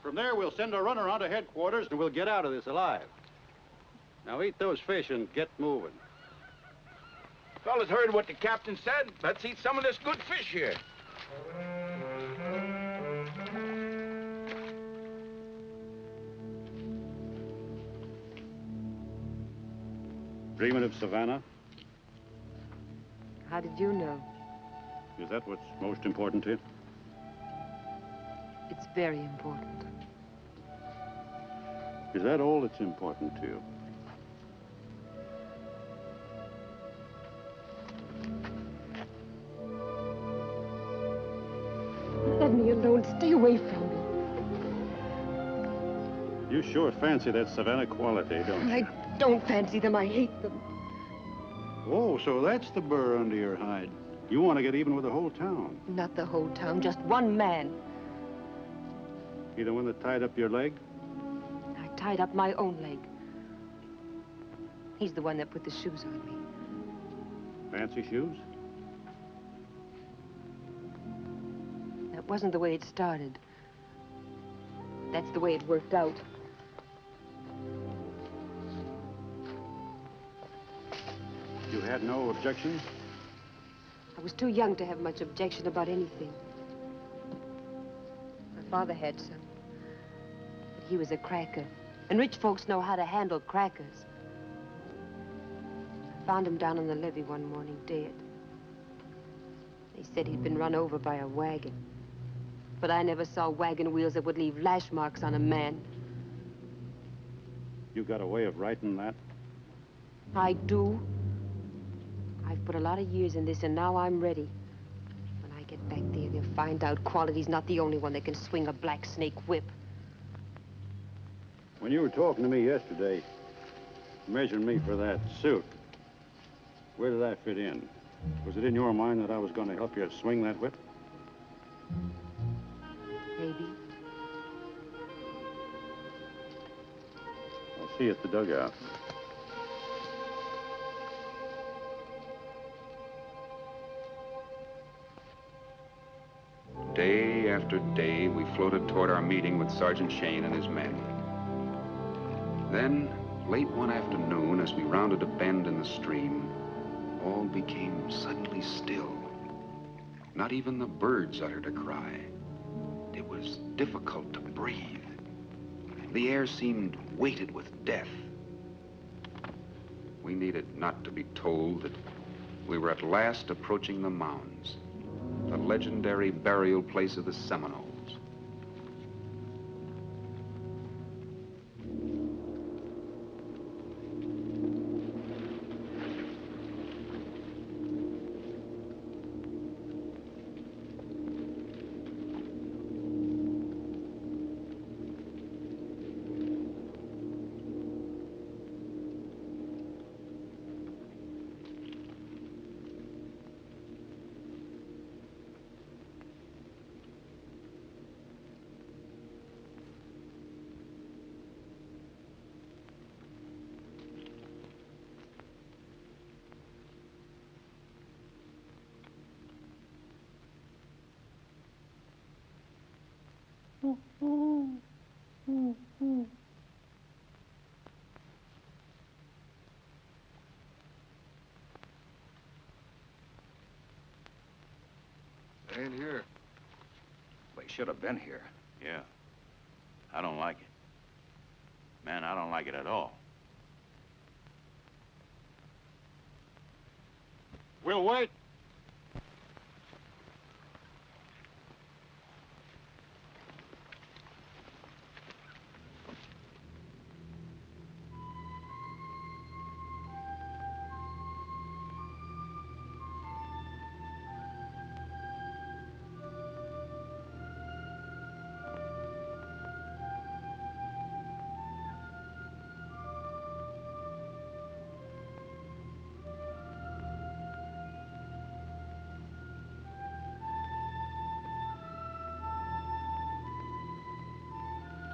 E: From there, we'll send a runner on to headquarters, and we'll get out of this alive. Now eat those fish and get moving.
Q: Fellas heard what the captain said. Let's eat some of this good fish here.
E: Dreaming of Savannah?
L: How did you know?
E: Is that what's most important to you?
L: It's very important.
E: Is that all that's important to you?
L: Let me alone. Stay away from me.
E: You sure fancy that Savannah quality, don't you?
L: I don't fancy them. I hate them.
E: Oh, so that's the burr under your hide. You want to get even with the whole town.
L: Not the whole town, just one man.
E: He the one that tied up your leg?
L: I tied up my own leg. He's the one that put the shoes on me.
E: Fancy shoes?
L: That wasn't the way it started. That's the way it worked out.
E: You had no objection?
L: I was too young to have much objection about anything. My father had some. But he was a cracker. And rich folks know how to handle crackers. I found him down on the levee one morning, dead. They said he'd been run over by a wagon. But I never saw wagon wheels that would leave lash marks on a man.
E: You got a way of writing that?
L: I do. I've put a lot of years in this, and now I'm ready. When I get back there, they'll find out Quality's not the only one that can swing a black snake whip.
E: When you were talking to me yesterday, measuring me for that suit, where did that fit in? Was it in your mind that I was going to help you swing that whip?
L: Maybe.
E: I'll see you at the dugout.
A: Day after day, we floated toward our meeting with Sergeant Shane and his men. Then, late one afternoon, as we rounded a bend in the stream, all became suddenly still. Not even the birds uttered a cry. It was difficult to breathe. The air seemed weighted with death. We needed not to be told that we were at last approaching the mounds, the legendary burial place of the Seminoles.
J: They ain't here.
Q: They should have been here. Yeah. I don't like it. Man, I don't like it at all.
P: We'll wait.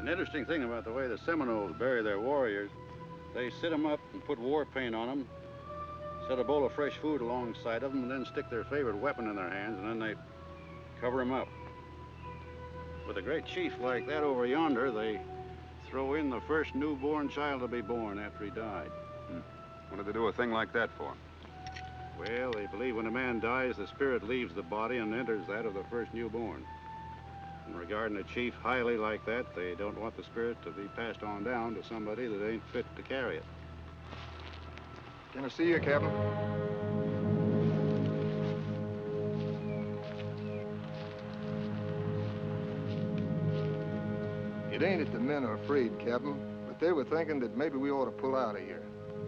E: An interesting thing about the way the Seminoles bury their warriors, they sit them up and put war paint on them, set a bowl of fresh food alongside of them, and then stick their favorite weapon in their hands, and then they cover them up. With a great chief like that over yonder, they throw in the first newborn child to be born after he died.
G: What did they do a thing like that for?
E: Well, they believe when a man dies, the spirit leaves the body and enters that of the first newborn. And regarding a chief highly like that, they don't want the spirit to be passed on down to somebody that ain't fit to carry it.
J: Can I see you, Captain? It ain't that the men are afraid, Captain, but they were thinking that maybe we ought to pull out of here.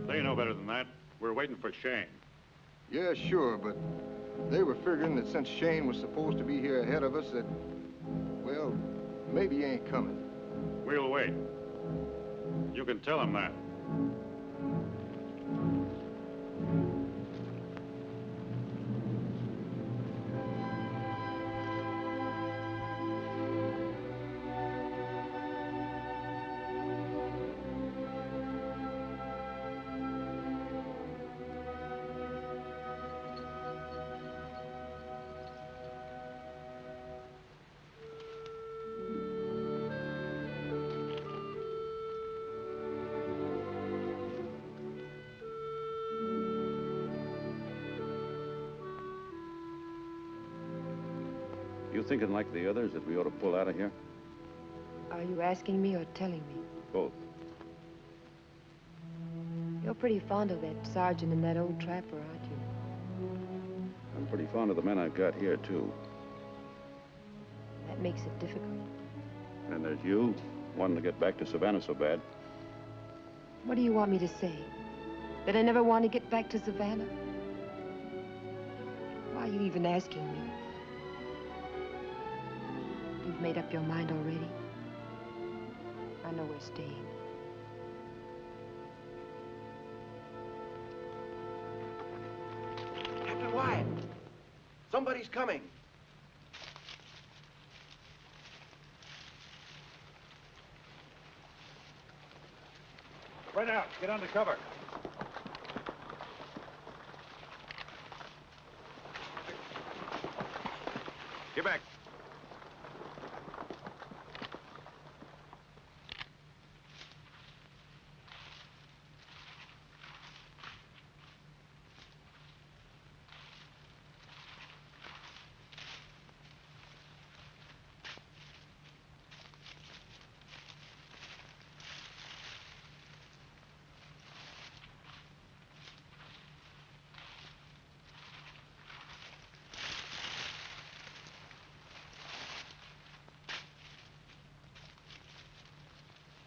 E: They know better than that. We're waiting for Shane.
J: Yeah, sure, but they were figuring that since Shane was supposed to be here ahead of us, that, well, maybe he ain't coming.
E: We'll wait. You can tell him that. You thinking like the others that we ought to pull out of here?
L: Are you asking me or telling me?
E: Both.
L: You're pretty fond of that sergeant and that old trapper, aren't you?
E: I'm pretty fond of the men I've got here, too.
L: That makes it difficult.
E: And there's you, wanting to get back to Savannah so bad.
L: What do you want me to say? That I never want to get back to Savannah? Why are you even asking me? You've made up your mind already? I know we're staying.
O: Captain Wyatt! Somebody's coming.
E: Right out. Get under cover. Get back.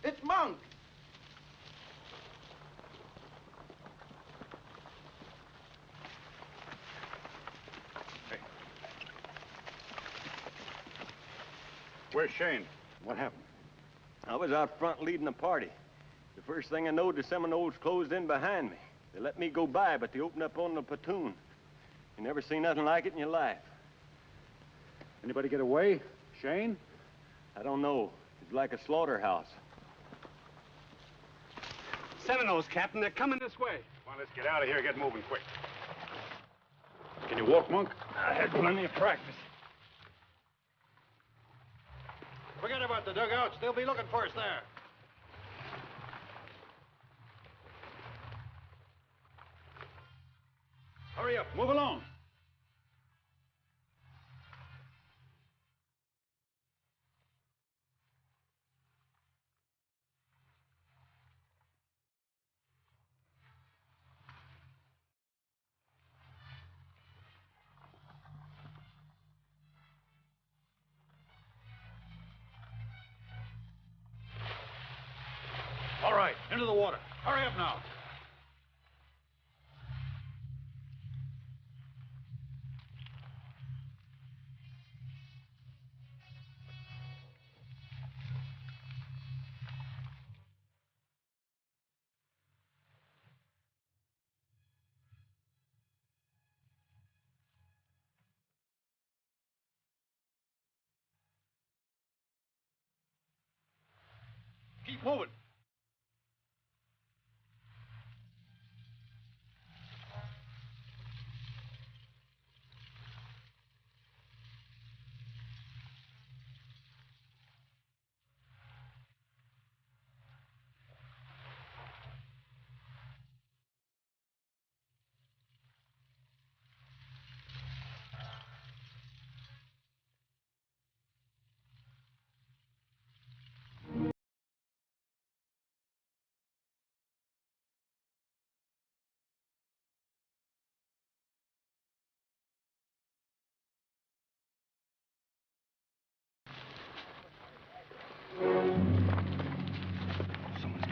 O: It's Monk!
E: Where's Shane? What happened?
C: I was out front leading a party. The first thing I knowed, the Seminoles closed in behind me. They let me go by, but they opened up on the platoon. You never seen nothing like it in your life.
E: Anybody get away? Shane?
C: I don't know. It's like a slaughterhouse.
H: Seminoles, Captain. They're coming this way.
E: Come on, let's get out of here. Get moving quick. Can you walk, Monk?
H: I had plenty of practice.
P: Forget about the dugouts. They'll be looking for us there.
E: Hurry up. Move along.
P: All right, into the water. Hurry up now. Keep moving.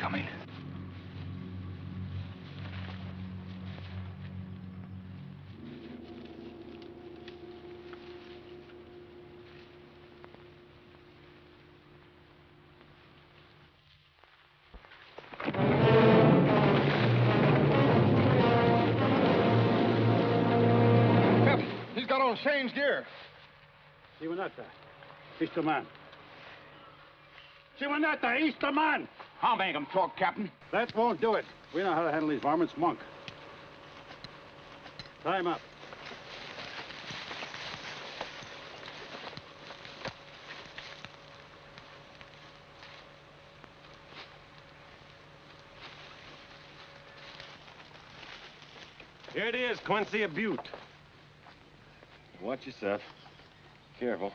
R: coming.
J: He's got on Shane's gear.
E: Simonata, Easter man. Simonata, Easter man!
R: I'll make him talk, Captain.
E: That won't do it. We know how to handle these varmints, Monk. Tie him up.
B: Here it is, Quincy, a butte. Watch yourself. Careful.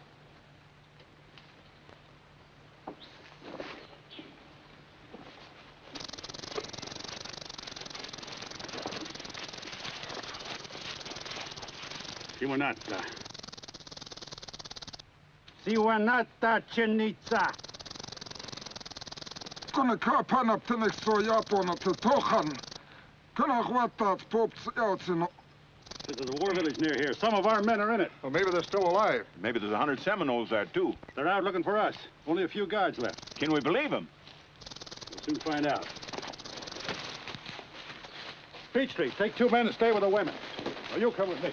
E: Simonata. Simonata, Chinitsa.
S: Kuna kapana tenek soyatona te tochan. Kuna huatat pops outsino.
E: This is a war village near here. Some of our men are in it.
J: Well, maybe they're still alive.
Q: Maybe there's 100 Seminoles there, too.
E: They're out looking for us. Only a few guards left.
Q: Can we believe them?
E: We'll soon find out. Peachtree, take 2 men and stay with the women. Or you come with me.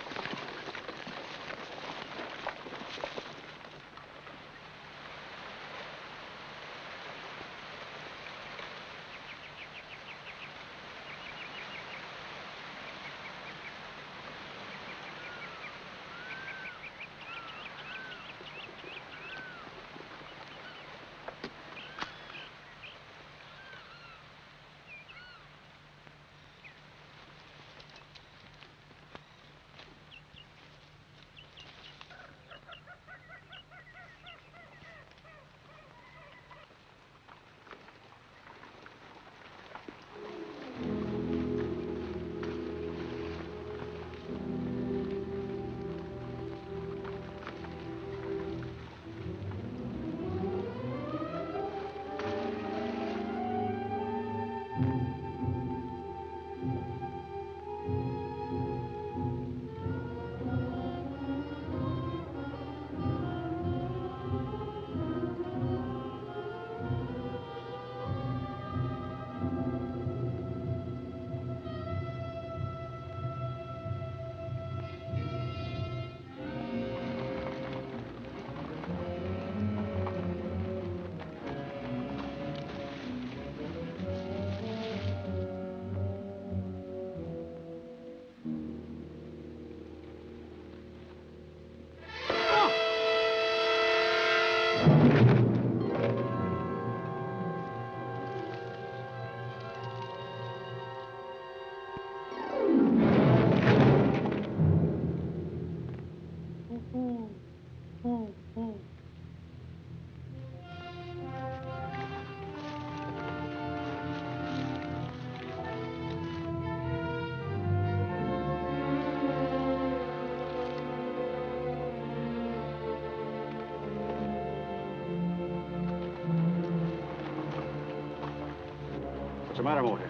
E: What's the matter, Motor?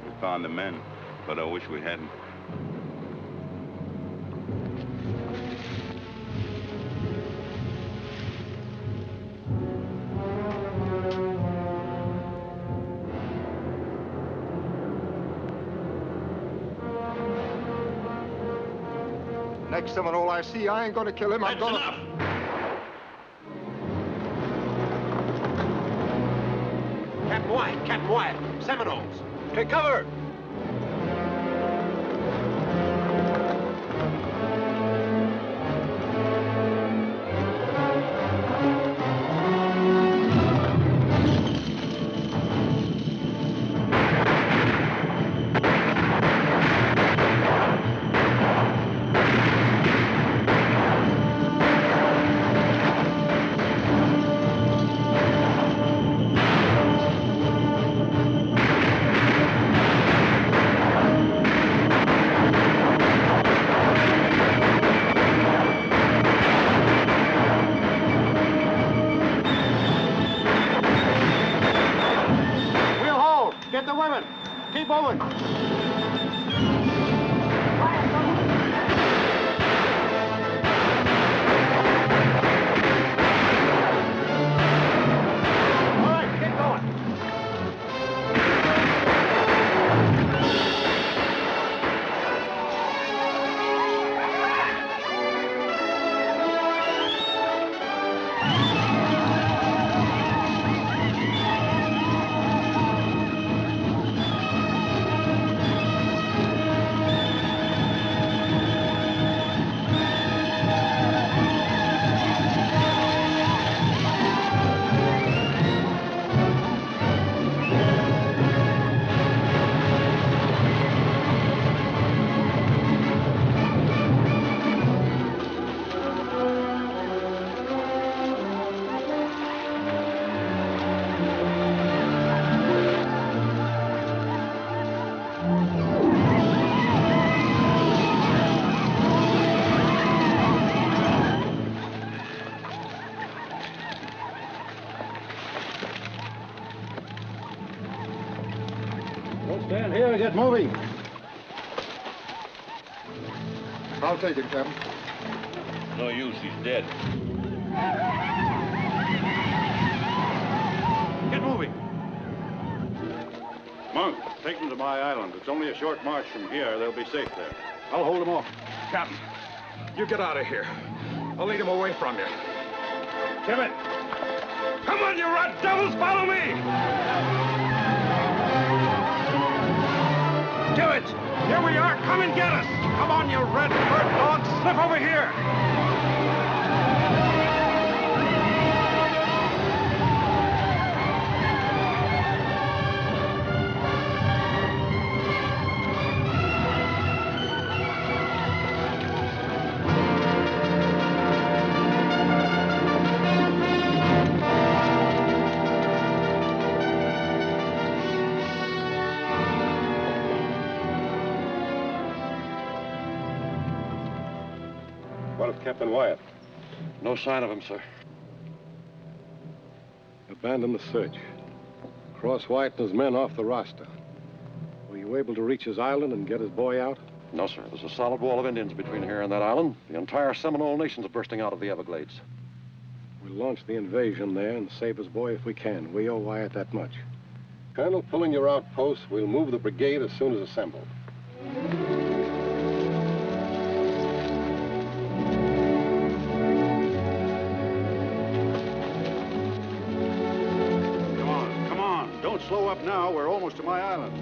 G: We found the men, but I wish we hadn't.
J: Next Seminole I see, I ain't gonna kill him. I'm gonna...
P: Enough!
O: Captain Wyatt, Seminoles. Take cover!
H: Keep moving.
E: Stand here and get moving.
J: I'll take it, Captain.
Q: No use, he's dead.
E: Get moving. Monk, take them to my island. It's only a short march from here. They'll be safe there. I'll hold them off.
P: Captain, you get out of here. I'll lead him away from you. Timmit! Come on, you rat devils, follow me! Do it! Here we are, come and get us! Come on, you red bird dogs, slip over here!
B: What of Captain Wyatt?
R: No sign of him, sir.
B: Abandon the search. Cross Wyatt and his men off the roster. Were you able to reach his island and get his boy out?
R: No, sir. There's a solid wall of Indians between here and that island. The entire Seminole Nation's bursting out of the Everglades.
B: We'll launch the invasion there and save his boy if we can. We owe Wyatt that much. Colonel, pull in your outposts. We'll move the brigade as soon as assembled.
E: Come on. Don't slow up now. We're almost to my island.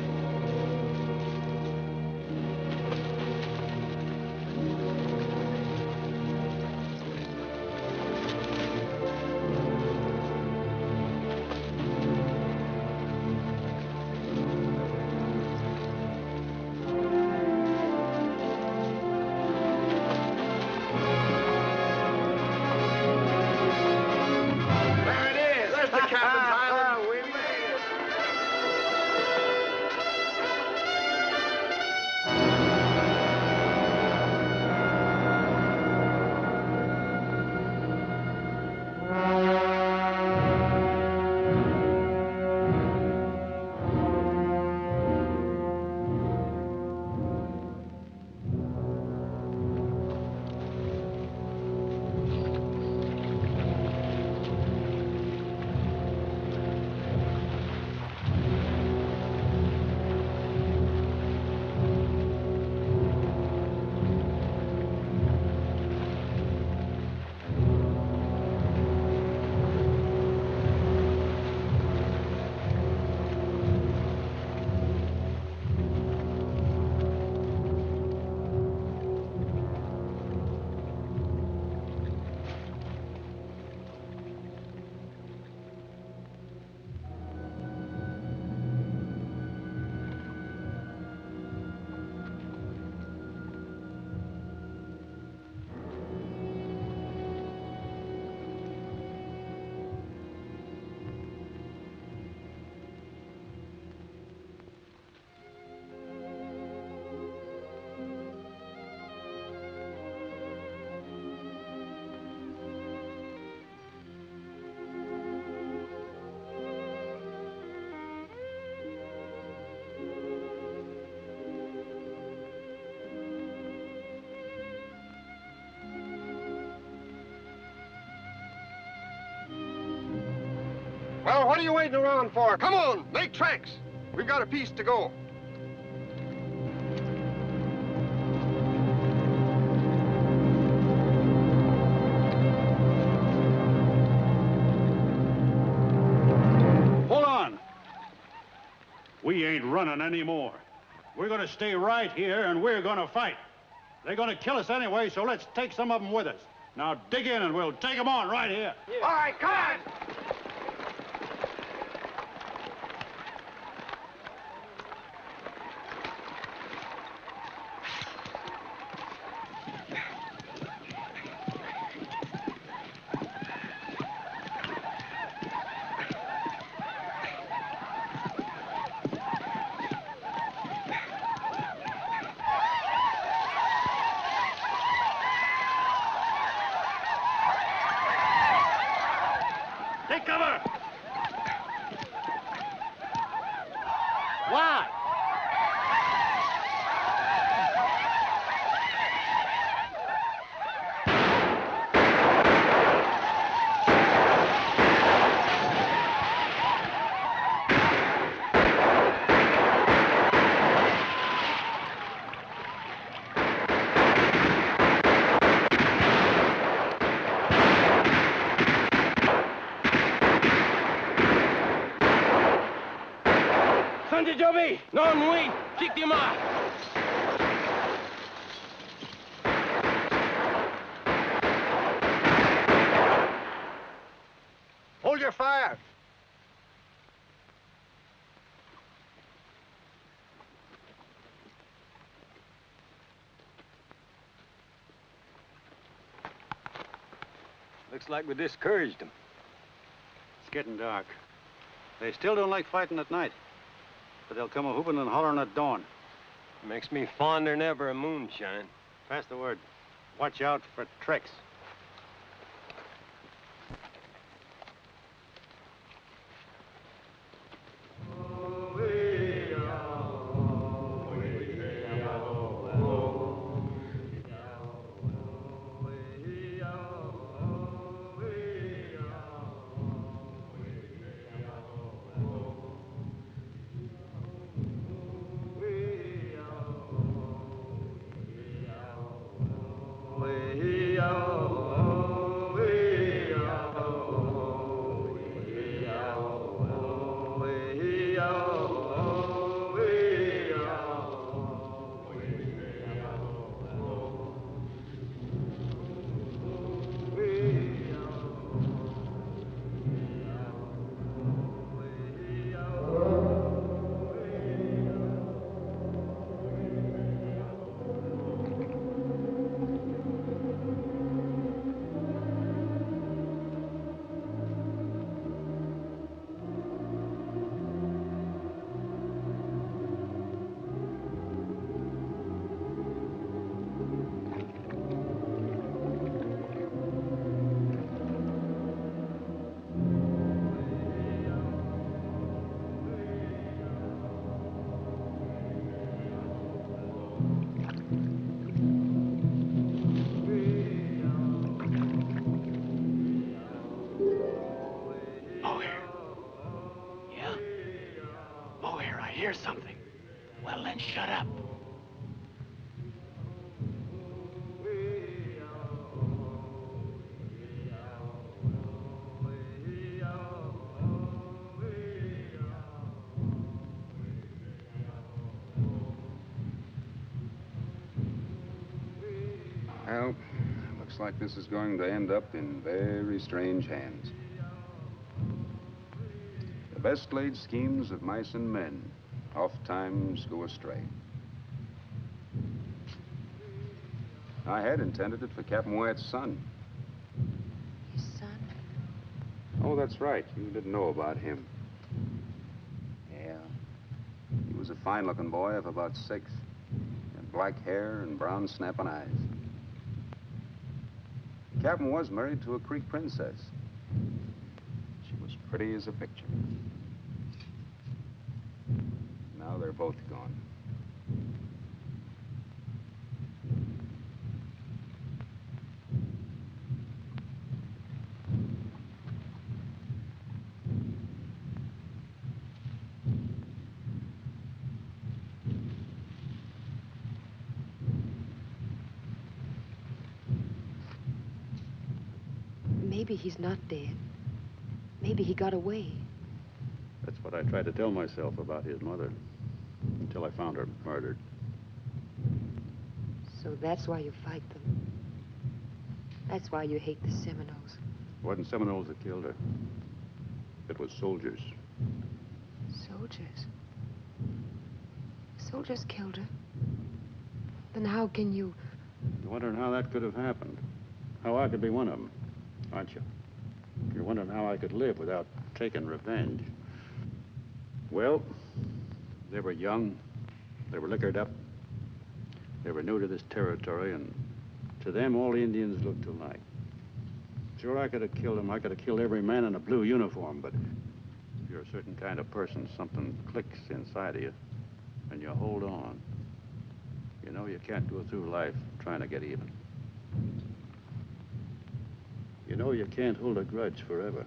B: Well, what are you waiting around for? Come on, make tracks. We've got a piece to go.
E: Hold on. We ain't running anymore. We're gonna stay right here and we're gonna fight. They're gonna kill us anyway, so let's take some of them with us. Now dig in and we'll take them on right here.
B: All right, come on.
E: Take cover!
B: Why?
N: Sanjay Jobi, non muy, Chiktima.
B: Hold your fire.
C: Looks like we discouraged them.
E: It's getting dark. They still don't like fighting at night. But they'll come a-whooping and hollering at dawn.
C: Makes me fonder than ever of moonshine.
E: Pass the word. Watch out for tricks.
N: Hear something. Well, then shut up.
A: Well, looks like this is going to end up in very strange hands. The best laid schemes of mice and men oftentimes go astray. I had intended it for Captain Wyatt's son.
L: His son?
A: Oh, that's right. You didn't know about him. Yeah. He was a fine-looking boy of about 6. Had black hair and brown snapping eyes. Captain was married to a Creek princess. She was pretty as a picture. Now they're both gone.
L: Maybe he's not dead. Maybe he got away.
E: That's what I tried to tell myself about his mother, until I found her murdered.
L: So that's why you fight them. That's why you hate the Seminoles.
E: It wasn't Seminoles that killed her. It was soldiers.
L: Soldiers? Soldiers killed her? Then how can you...
E: You're wondering how that could have happened. How I could be one of them, aren't you? You're wondering how I could live without taking revenge. Well, they were young. They were liquored up. They were new to this territory, and to them, all Indians looked alike. Sure, I could have killed them. I could have killed every man in a blue uniform, but if you're a certain kind of person, something clicks inside of you, and you hold on. You know you can't go through life trying to get even. You know you can't hold a grudge forever.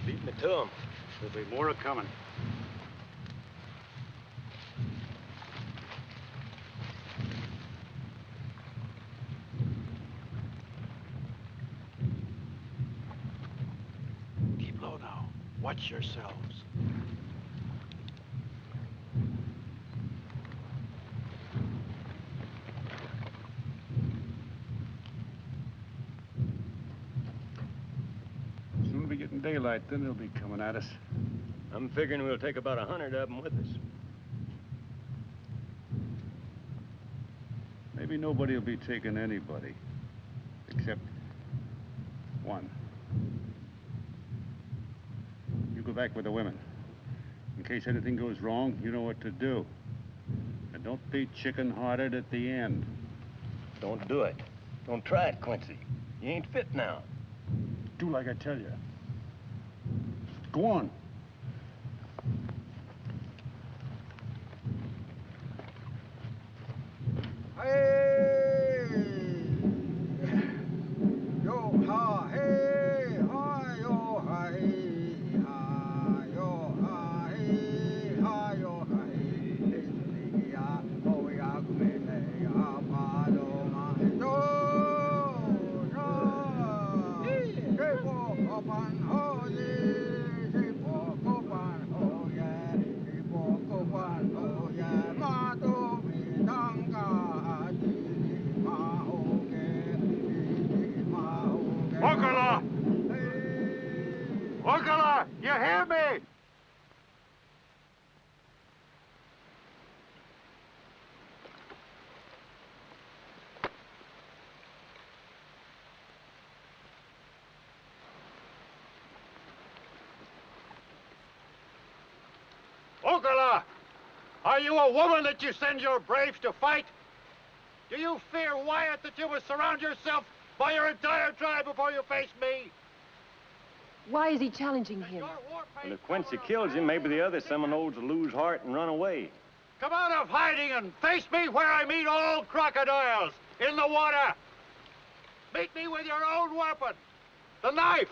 C: Beat me to him.
E: There'll be more coming.
N: Keep low now. Watch yourselves.
E: Soon we get in daylight, then they'll be coming at us.
C: I'm figuring we'll take about 100 of them with us.
E: Maybe nobody will be taking anybody, except one. You go back with the women. In case anything goes wrong, you know what to do. And don't be chicken-hearted at the end.
C: Don't do it. Don't try it, Quincy. You ain't fit now.
E: Do like I tell you. Go on.
S: Hey! Yo ha hey ha yo ha hey ha yo ha hey ha yo ha hey ya oh ya kumene ya paloma yo
E: Oscala! Oscala, you hear me? Oscala! Are you a woman that you send your braves to fight? Do you fear, Wyatt, that you will surround yourself by your entire tribe before you face me?
L: Why is he challenging him?
C: And if Quincy kills him, maybe the other Seminoles will lose heart and run away.
E: Come out of hiding and face me where I meet all crocodiles, in the water. Meet me with your own weapon, the knife.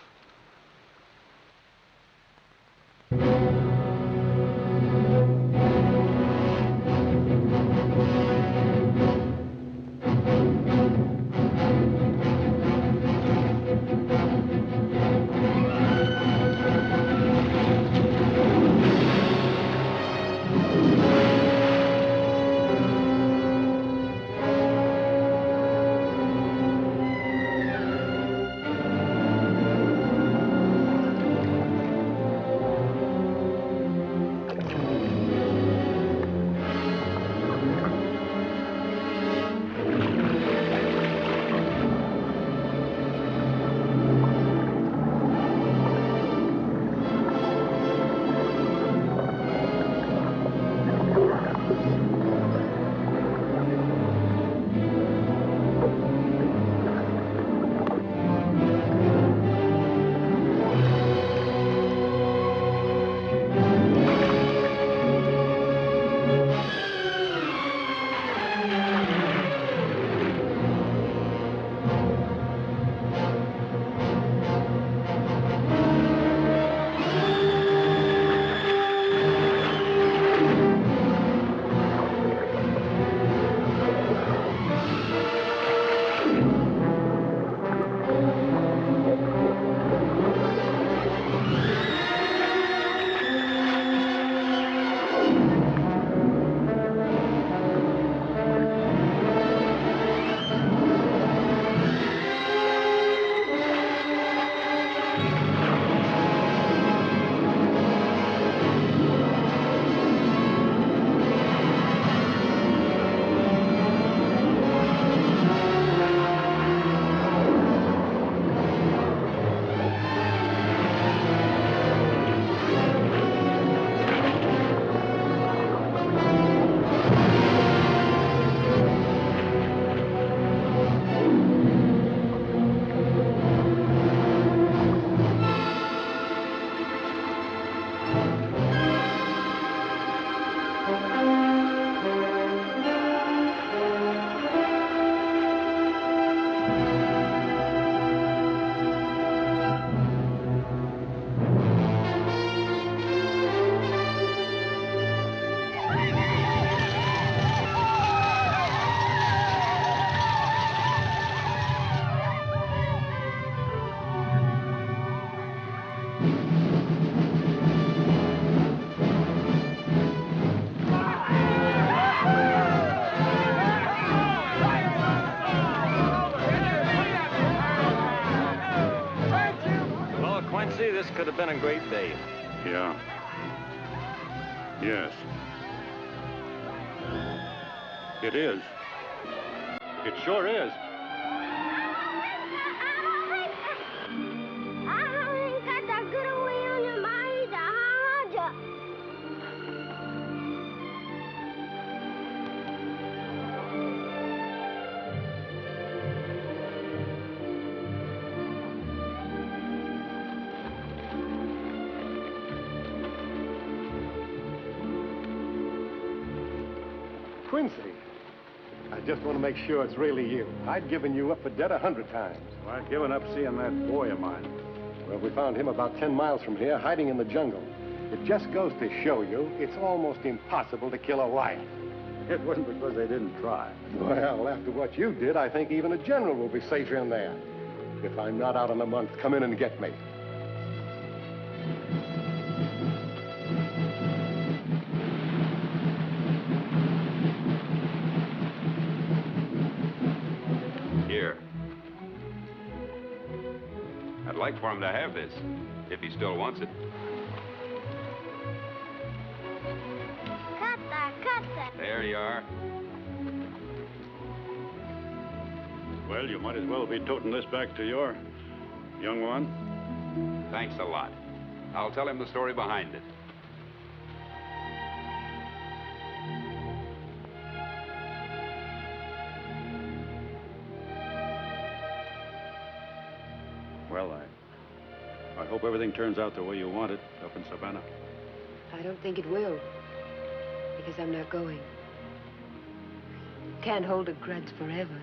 C: This could have been a great day.
E: Yeah. Yes. It is. It sure is.
B: Quincy, I just want to make sure it's really you. I'd given you up for dead 100 times.
E: Well, I'd given up seeing that boy of mine.
B: Well, we found him about 10 miles from here, hiding in the jungle. It just goes to show you it's almost impossible to kill a Wyatt.
E: It wasn't because they didn't try.
B: Well, after what you did, I think even a general will be safer in there. If I'm not out in a month, come in and get me.
A: Here. I'd like for him to have this, if he still wants it. There you are.
E: Well, you might as well be toting this back to your young one.
A: Thanks a lot. I'll tell him the story behind it.
E: Well, I hope everything turns out the way you want it up in Savannah.
L: I don't think it will, because I'm not going. Can't hold a grudge forever.